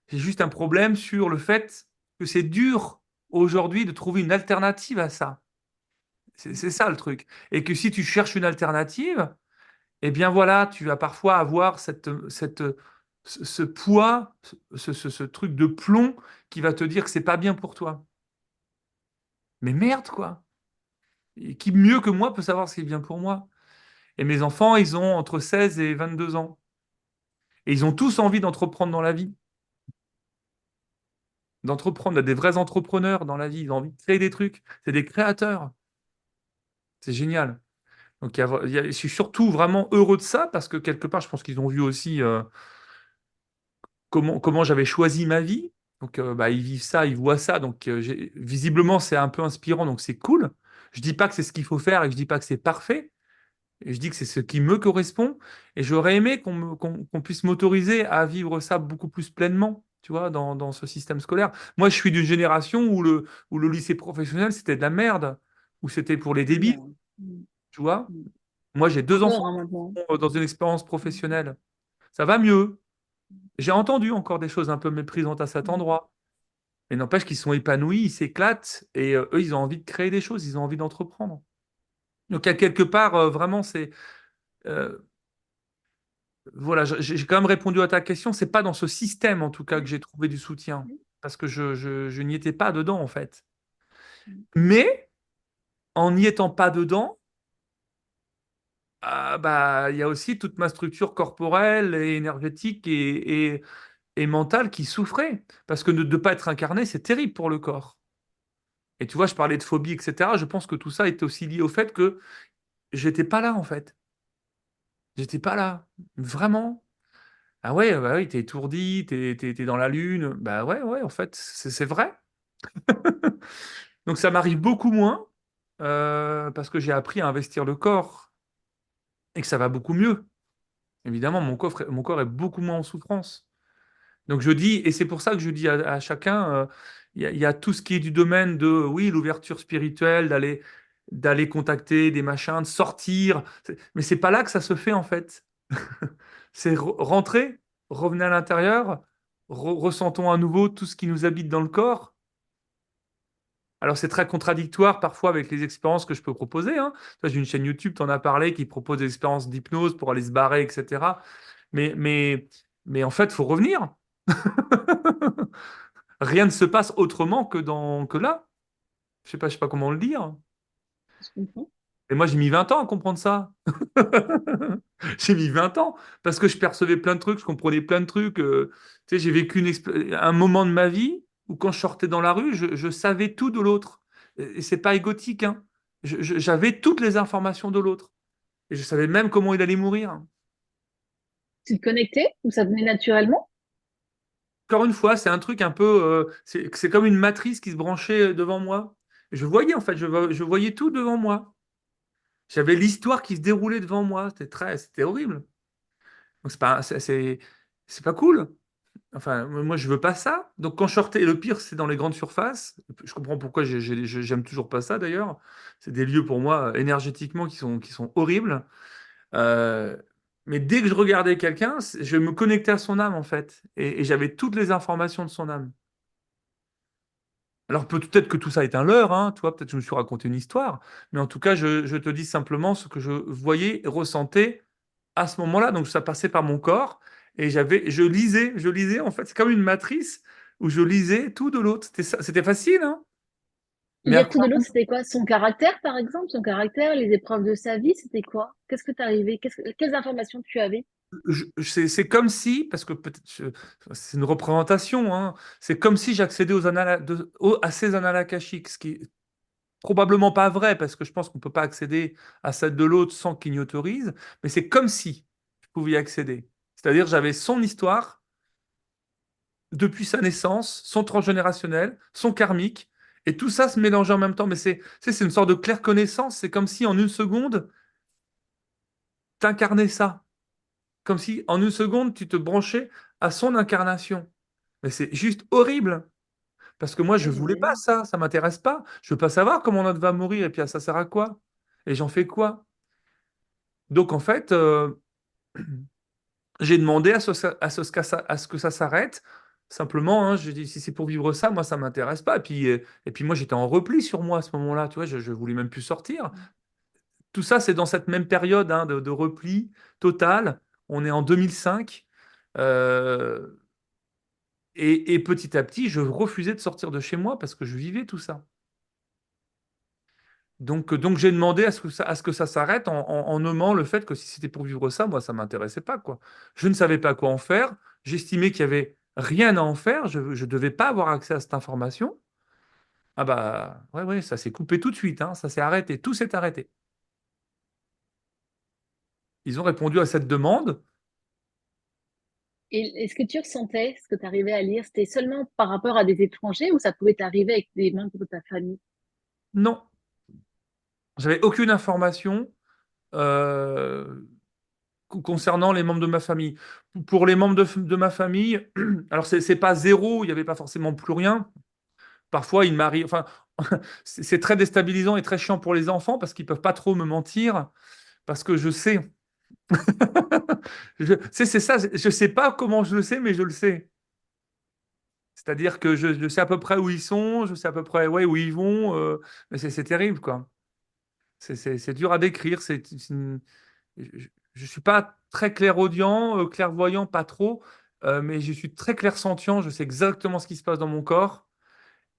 J'ai juste un problème sur le fait que c'est dur aujourd'hui de trouver une alternative à ça. C'est ça le truc. Et que si tu cherches une alternative, eh bien voilà, tu vas parfois avoir ce poids, ce truc de plomb qui va te dire que c'est pas bien pour toi. Mais merde, quoi. Et qui mieux que moi peut savoir ce qui est bien pour moi? Et mes enfants, ils ont entre 16 et 22 ans. Et ils ont tous envie d'entreprendre dans la vie. D'entreprendre, d'être des vrais entrepreneurs dans la vie. Ils ont envie de créer des trucs. C'est des créateurs. C'est génial. Donc, je suis surtout vraiment heureux de ça parce que quelque part, je pense qu'ils ont vu aussi comment j'avais choisi ma vie. Donc, bah, ils vivent ça, ils voient ça. Donc, visiblement, c'est un peu inspirant. Donc, c'est cool. Je dis pas que c'est ce qu'il faut faire et je dis pas que c'est parfait. Et je dis que c'est ce qui me correspond. Et j'aurais aimé qu'on puisse m'autoriser à vivre ça beaucoup plus pleinement, tu vois, dans ce système scolaire. Moi, je suis d'une génération où le lycée professionnel, c'était de la merde, où c'était pour les débiles, Non. Mm, tu vois. mm. Moi, j'ai 2 enfants Encore, hein, maintenant. qui sont dans une expérience Mm, professionnelle. Ça va mieux. J'ai entendu encore des choses un peu méprisantes à cet mm, endroit. Mais n'empêche qu'ils sont épanouis, ils s'éclatent, et eux, ils ont envie de créer des choses, ils ont envie d'entreprendre. Donc, à quelque part, vraiment, c'est... euh, voilà, j'ai quand même répondu à ta question. C'est pas dans ce système, en tout cas, que j'ai trouvé du soutien, mm, parce que je n'y étais pas dedans, en fait. mm. Mais en n'y étant pas dedans, ah, bah, il y a aussi toute ma structure corporelle et énergétique et mentale qui souffrait, parce que de ne pas être incarné, c'est terrible pour le corps. Et tu vois, je parlais de phobie, etc. Je pense que tout ça était aussi lié au fait que j'étais pas là, en fait. J'étais pas là, vraiment. Ah ouais, bah oui, t'es étourdi, t'es dans la lune. Bah ouais, ouais, en fait, c'est vrai. Donc ça m'arrive beaucoup moins parce que j'ai appris à investir le corps et que ça va beaucoup mieux. Évidemment, mon corps est beaucoup moins en souffrance. Donc je dis, et c'est pour ça que je dis à chacun, il y a tout ce qui est du domaine de, oui, l'ouverture spirituelle, d'aller contacter des machins, de sortir. Mais c'est pas là que ça se fait en fait. C'est rentrer, revenez à l'intérieur, ressentons à nouveau tout ce qui nous habite dans le corps. Alors c'est très contradictoire parfois avec les expériences que je peux proposer, hein. Toi, j'ai une chaîne YouTube, tu en as parlé, qui propose des expériences d'hypnose pour aller se barrer, etc. Mais en fait, il faut revenir. Rien ne se passe autrement que là. Je sais pas comment le dire. Je comprends. Et moi, j'ai mis 20 ans à comprendre ça. J'ai mis 20 ans parce que je percevais plein de trucs, je comprenais plein de trucs. Tu sais, j'ai vécu un moment de ma vie où quand je sortais dans la rue, je savais tout de l'autre. Et c'est pas égotique, hein. J'avais toutes les informations de l'autre. Et je savais même comment il allait mourir. Tu te connectais ou ça venait naturellement? Encore une fois, c'est un truc un peu. C'est comme une matrice qui se branchait devant moi. Je voyais, en fait, je voyais tout devant moi. J'avais l'histoire qui se déroulait devant moi. C'était horrible. Donc c'est pas cool. Enfin, moi, je veux pas ça. Donc, quand je sortais, et le pire, c'est dans les grandes surfaces. Je comprends pourquoi j'aime toujours pas ça, d'ailleurs. C'est des lieux, pour moi, énergétiquement, qui sont horribles. Euh, Mais dès que je regardais quelqu'un, je me connectais à son âme, en fait. Et j'avais toutes les informations de son âme. Alors peut-être que tout ça est un leurre, hein, toi, peut-être que je me suis raconté une histoire, mais en tout cas, je te dis simplement ce que je voyais et ressentais à ce moment-là. Donc ça passait par mon corps et je lisais, en fait, c'est comme une matrice où je lisais tout de l'autre. C'était facile, hein, mais à Lire tout quoi? de l'autre, c'était quoi? Son caractère, par exemple? Son caractère, les épreuves de sa vie, c'était quoi? Qu'est-ce que t'arrivais? Quelles informations tu avais? C'est comme si, parce que c'est une représentation, hein, c'est comme si j'accédais à ces annales akashiques, ce qui est probablement pas vrai, parce que je pense qu'on ne peut pas accéder à celle de l'autre sans qu'il n'y autorise, mais c'est comme si je pouvais y accéder. C'est-à-dire, j'avais son histoire depuis sa naissance, son transgénérationnel, son karmique, et tout ça se mélangeait en même temps. Mais c'est une sorte de claire connaissance. C'est comme si en une seconde, t'incarnais ça. Comme si en une seconde, tu te branchais à son incarnation. Mais c'est juste horrible. Parce que moi, Ouais, je voulais pas j'imagine. ça m'intéresse pas. Je veux pas savoir comment notre va mourir, et puis ça sert à quoi? Et j'en fais quoi? Donc en fait, j'ai demandé à ce que ça s'arrête. Simplement, hein, j'ai dit, si c'est pour vivre ça, moi, ça m'intéresse pas. Et puis moi, j'étais en repli sur moi à ce moment-là. Tu vois, je voulais même plus sortir. Tout ça, c'est dans cette même période, hein, de repli total. On est en 2005. euh, et petit à petit, je refusais de sortir de chez moi parce que je vivais tout ça. Donc j'ai demandé à ce que ça s'arrête en nommant le fait que si c'était pour vivre ça, moi, ça m'intéressait pas, quoi. Je ne savais pas quoi en faire. J'estimais qu'il y avait rien à en faire. Je ne devais pas avoir accès à cette information. Ah bah, ouais, ouais, ça s'est coupé tout de suite, hein. Ça s'est arrêté. Tout s'est arrêté. Ils ont répondu à cette demande. Et est-ce que tu ressentais ce que tu arrivais à lire? C'était seulement par rapport à des étrangers ou ça pouvait t'arriver avec des membres de ta famille? Non, j'avais aucune information euh, concernant les membres de ma famille. Pour les membres de ma famille, alors c'est pas zéro, il n'y avait pas forcément plus rien. Parfois, il m'arrive. Enfin, c'est très déstabilisant et très chiant pour les enfants parce qu'ils peuvent pas trop me mentir parce que je sais. C'est ça. Je sais pas comment je le sais, mais je le sais. C'est-à-dire que je sais à peu près où ils sont, je sais à peu près ouais, où ils vont. Mais c'est terrible, quoi. C'est dur à décrire. Je suis pas très clairaudient, clairvoyant, pas trop, mais je suis très clairsentient. Je sais exactement ce qui se passe dans mon corps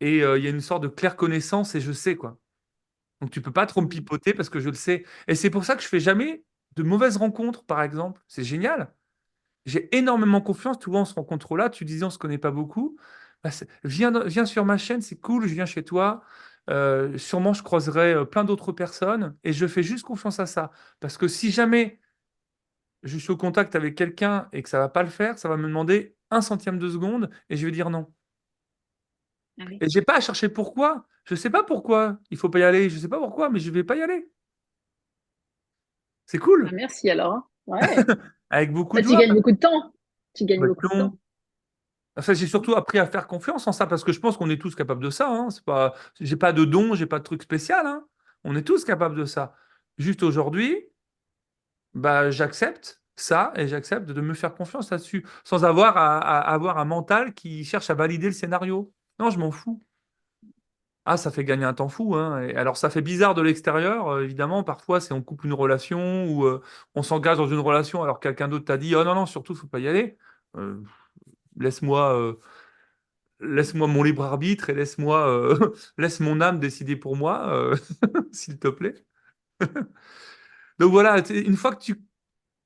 et il y a une sorte de claire connaissance et je sais, quoi. Donc tu peux pas trop me Mhm. pipoter parce que je le sais. Et c'est pour ça que je fais jamais de mauvaises rencontres, par exemple. C'est génial. J'ai énormément confiance. Tu vois, on se rencontre là. Tu disais, on se connaît pas beaucoup. Bah, viens sur ma chaîne, c'est cool. Je viens chez toi. Sûrement, je croiserai plein d'autres personnes et je fais juste confiance à ça. Parce que si jamais je suis au contact avec quelqu'un et que ça va pas le faire, ça va me demander un centième de seconde et je vais dire non. Ah oui. Et j'ai pas à chercher pourquoi. Je sais pas pourquoi il faut pas y aller. Je sais pas pourquoi, mais je vais pas y aller. C'est Bah, cool. merci alors, hein. Ouais. Avec beaucoup Bah, de tu joie. gagnes beaucoup de temps. Tu gagnes Bah, beaucoup de temps. non. Enfin, j'ai surtout appris à faire confiance en ça parce que je pense qu'on est tous capables de ça, hein. C'est pas, j'ai pas de don, j'ai pas de truc spécial, hein. On est tous capables de ça. Juste aujourd'hui, bah, j'accepte ça et j'accepte de me faire confiance là-dessus sans avoir à avoir un mental qui cherche à valider le scénario. Non, je m'en fous. Ah, ça fait gagner un temps fou, hein. Et alors, ça fait bizarre de l'extérieur, évidemment. Parfois, c'est on coupe une relation ou on s'engage dans une relation alors que quelqu'un d'autre t'a dit, oh non, non, surtout, faut pas y aller. Euh, laisse-moi, laisse-moi mon libre arbitre et laisse-moi, laisse mon âme décider pour moi, s'il te plaît. Donc voilà, une fois que tu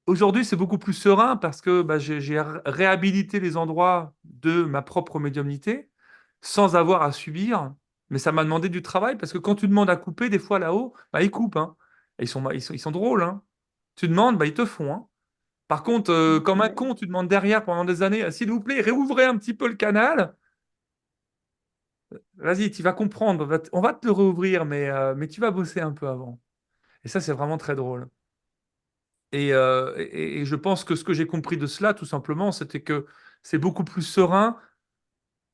aujourd'hui, c'est beaucoup plus serein parce que bah, j'ai réhabilité les endroits de ma propre médiumnité sans avoir à subir. Mais ça m'a demandé du travail parce que quand tu demandes à couper, des fois là-haut, bah, ils coupent, hein. Et ils sont drôles, hein. Tu demandes, bah, ils te font, hein. Par contre, comme un con, tu demandes derrière pendant des années, s'il vous plaît, réouvrez un petit peu le canal. Vas-y, tu vas comprendre. On va te le réouvrir, mais tu vas bosser un peu avant. Et ça, c'est vraiment très drôle. Et je pense que ce que j'ai compris de cela, tout simplement, c'était que c'est beaucoup plus serein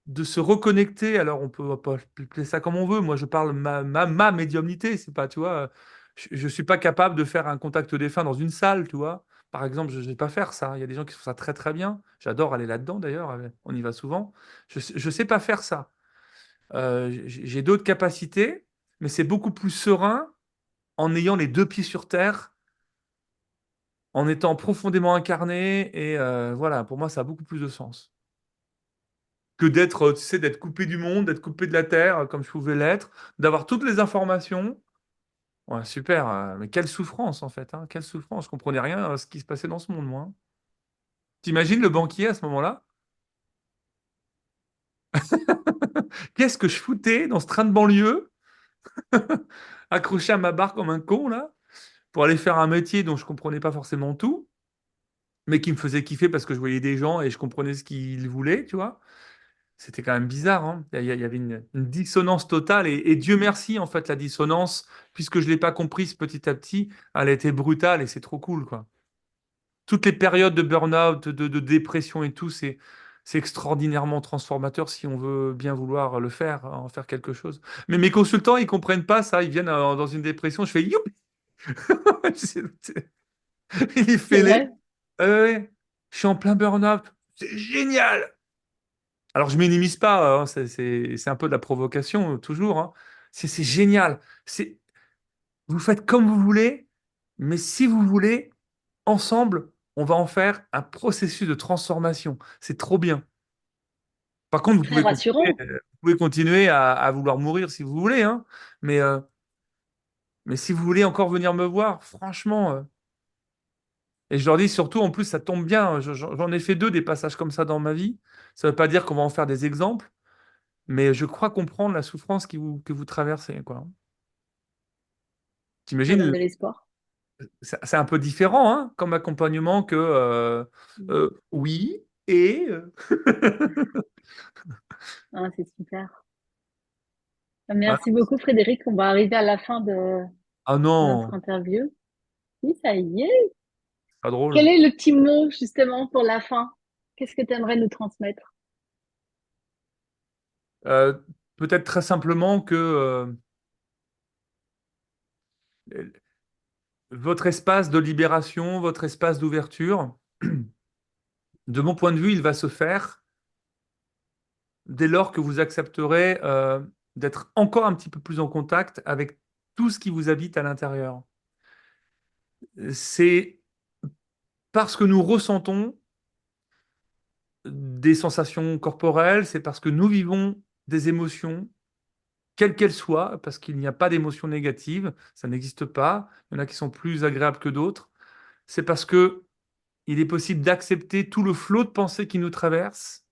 de se reconnecter. Alors, on peut pas appeler ça comme on veut. Moi, je parle ma médiumnité. C'est pas, tu vois, je suis pas capable de faire un contact défunt dans une salle, tu vois. par exemple, je ne vais pas faire ça. Il y a des gens qui font ça très très bien. J'adore aller là-dedans d'ailleurs, on y va souvent. Je ne sais pas faire ça. J'ai d'autres capacités, mais c'est beaucoup plus serein en ayant les deux pieds sur terre, en étant profondément incarné. Et voilà, pour moi, ça a beaucoup plus de sens que d'être, tu sais, d'être coupé du monde, d'être coupé de la terre, comme je pouvais l'être, d'avoir toutes les informations. Ouais, super, mais quelle souffrance en fait, hein, quelle souffrance. Je comprenais rien à ce qui se passait dans ce monde, moi, hein. T'imagines le banquier à ce moment-là? Qu'est-ce que je foutais dans ce train de banlieue, accroché à ma barre comme un con, là, pour aller faire un métier dont je comprenais pas forcément tout, mais qui me faisait kiffer parce que je voyais des gens et je comprenais ce qu'ils voulaient, tu vois. C'était quand même bizarre, hein. Il y avait une dissonance totale et Dieu merci, en fait, la dissonance, puisque je l'ai pas comprise petit à petit, elle a été brutale et c'est trop cool, quoi. Toutes les périodes de burn-out, de dépression et tout, c'est extraordinairement transformateur si on veut bien vouloir le faire, en faire quelque chose. Mais mes consultants, ils comprennent pas ça. Ils viennent dans une dépression. Je fais youp! Il est C'est fêlé. vrai. Ouais, je suis en plein burn-out. C'est génial! Alors, je minimise pas, hein, c'est un peu de la provocation, toujours, hein. C'est génial. Vous faites comme vous voulez, mais si vous voulez, ensemble, on va en faire un processus de transformation. C'est trop bien. Par contre, Très rassurant. vous pouvez continuer à vouloir mourir si vous voulez, hein, mais, euh, mais si vous voulez encore venir me voir, franchement, et je leur dis surtout, en plus, ça tombe bien, j'en ai fait deux des passages comme ça dans ma vie. Ça ne veut pas dire qu'on va en faire des exemples, mais je crois comprendre la souffrance que vous traversez, quoi. Ça donne T'imagines, de l'espoir. c'est un peu différent, hein, comme accompagnement que oui et Ah, c'est super. ah, Merci beaucoup, Frédéric. On va arriver à la fin de ah notre non, interview. Oui, ça y est. pas Quel drôle. est le petit mot, justement, pour la fin? Qu'est-ce que tu aimerais nous transmettre? Euh, Peut-être très simplement que votre espace de libération, votre espace d'ouverture, de mon point de vue, il va se faire dès lors que vous accepterez d'être encore un petit peu plus en contact avec tout ce qui vous habite à l'intérieur. C'est parce que nous ressentons des sensations corporelles, c'est parce que nous vivons des émotions, quelles qu'elles soient, parce qu'il n'y a pas d'émotions négatives, ça n'existe pas. Il y en a qui sont plus agréables que d'autres. C'est parce que il est possible d'accepter tout le flot de pensées qui nous traverse,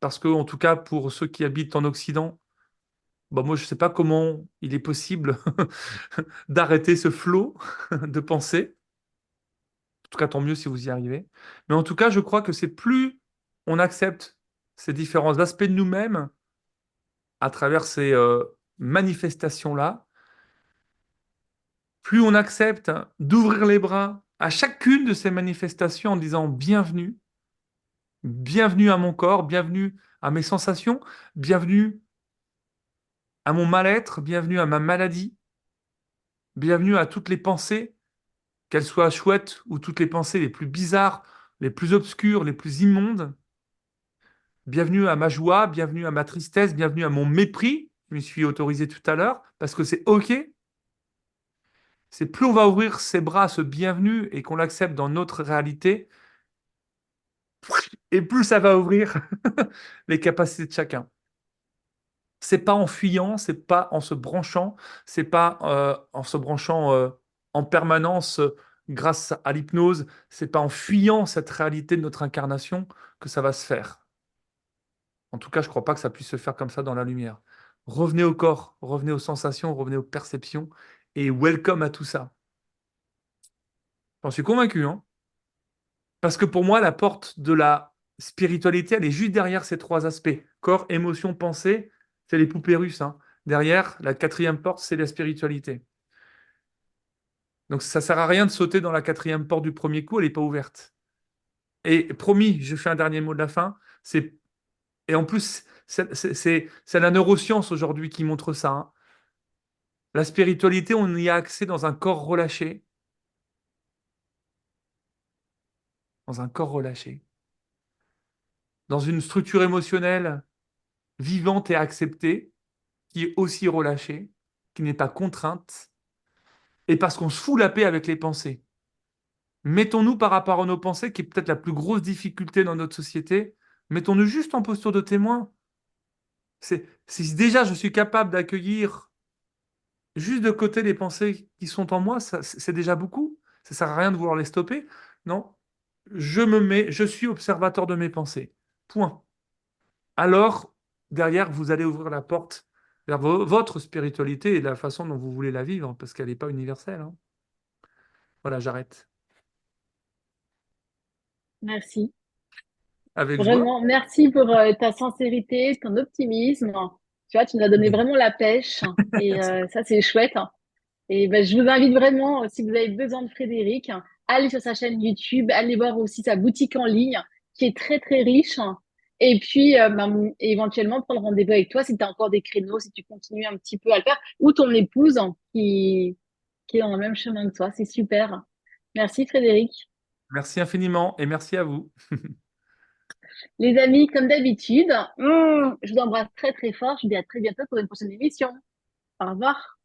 parce que, en tout cas, pour ceux qui habitent en Occident, bah moi, je ne sais pas comment il est possible d'arrêter ce flot de pensées. En tout cas, tant mieux si vous y arrivez. Mais en tout cas, je crois que c'est plus on accepte ces différents aspects de nous-mêmes à travers ces manifestations-là, plus on accepte d'ouvrir les bras à chacune de ces manifestations en disant bienvenue, bienvenue à mon corps, bienvenue à mes sensations, bienvenue à mon mal-être, bienvenue à ma maladie, bienvenue à toutes les pensées, qu'elles soient chouettes ou toutes les pensées les plus bizarres, les plus obscures, les plus immondes. Bienvenue à ma joie, bienvenue à ma tristesse, bienvenue à mon mépris. Je me suis autorisé tout à l'heure parce que c'est OK. C'est plus on va ouvrir ses bras à ce bienvenu et qu'on l'accepte dans notre réalité, et plus ça va ouvrir les capacités de chacun. C'est pas en fuyant, c'est pas en se branchant, c'est pas en se branchant en permanence grâce à l'hypnose, c'est pas en fuyant cette réalité de notre incarnation que ça va se faire. En tout cas, je crois pas que ça puisse se faire comme ça dans la lumière. Revenez au corps, revenez aux sensations, revenez aux perceptions et welcome à tout ça. J'en suis convaincu, hein. Parce que pour moi, la porte de la spiritualité, elle est juste derrière ces trois aspects. Corps, émotion, pensée, c'est les poupées russes, hein. Derrière, la quatrième porte, c'est la spiritualité. Donc ça sert à rien de sauter dans la quatrième porte du premier coup, elle n'est pas ouverte. Et promis, je fais un dernier mot de la fin, c'est et en plus, c'est la neuroscience aujourd'hui qui montre ça, hein. La spiritualité, on y a accès dans un corps relâché, dans un corps relâché, dans une structure émotionnelle vivante et acceptée, qui est aussi relâchée, qui n'est pas contrainte, et parce qu'on se fout la paix avec les pensées. Mettons-nous par rapport à nos pensées, qui est peut-être la plus grosse difficulté dans notre société, mettons-nous juste en posture de témoin. Si déjà je suis capable d'accueillir juste de côté les pensées qui sont en moi, c'est déjà beaucoup. Ça sert à rien de vouloir les stopper. Non, je suis observateur de mes pensées. Point. Alors, derrière, vous allez ouvrir la porte vers votre spiritualité et la façon dont vous voulez la vivre, parce qu'elle n'est pas universelle, hein. Voilà, j'arrête. Merci. Avec joie. Vraiment, merci pour ta sincérité, ton optimisme. Tu vois, tu nous as donné vraiment la pêche et ça, c'est chouette. Et ben, je vous invite vraiment, si vous avez besoin de Frédéric, allez sur sa chaîne YouTube, allez voir aussi sa boutique en ligne qui est très, très riche. Et puis, ben, éventuellement, prendre rendez-vous avec toi si tu as encore des créneaux, si tu continues un petit peu à le faire, ou ton épouse qui est dans le même chemin que toi. C'est super. Merci, Frédéric. Merci infiniment et merci à vous. Les amis, comme d'habitude, je vous embrasse très, très fort. Je vous dis à très bientôt pour une prochaine émission. Au revoir.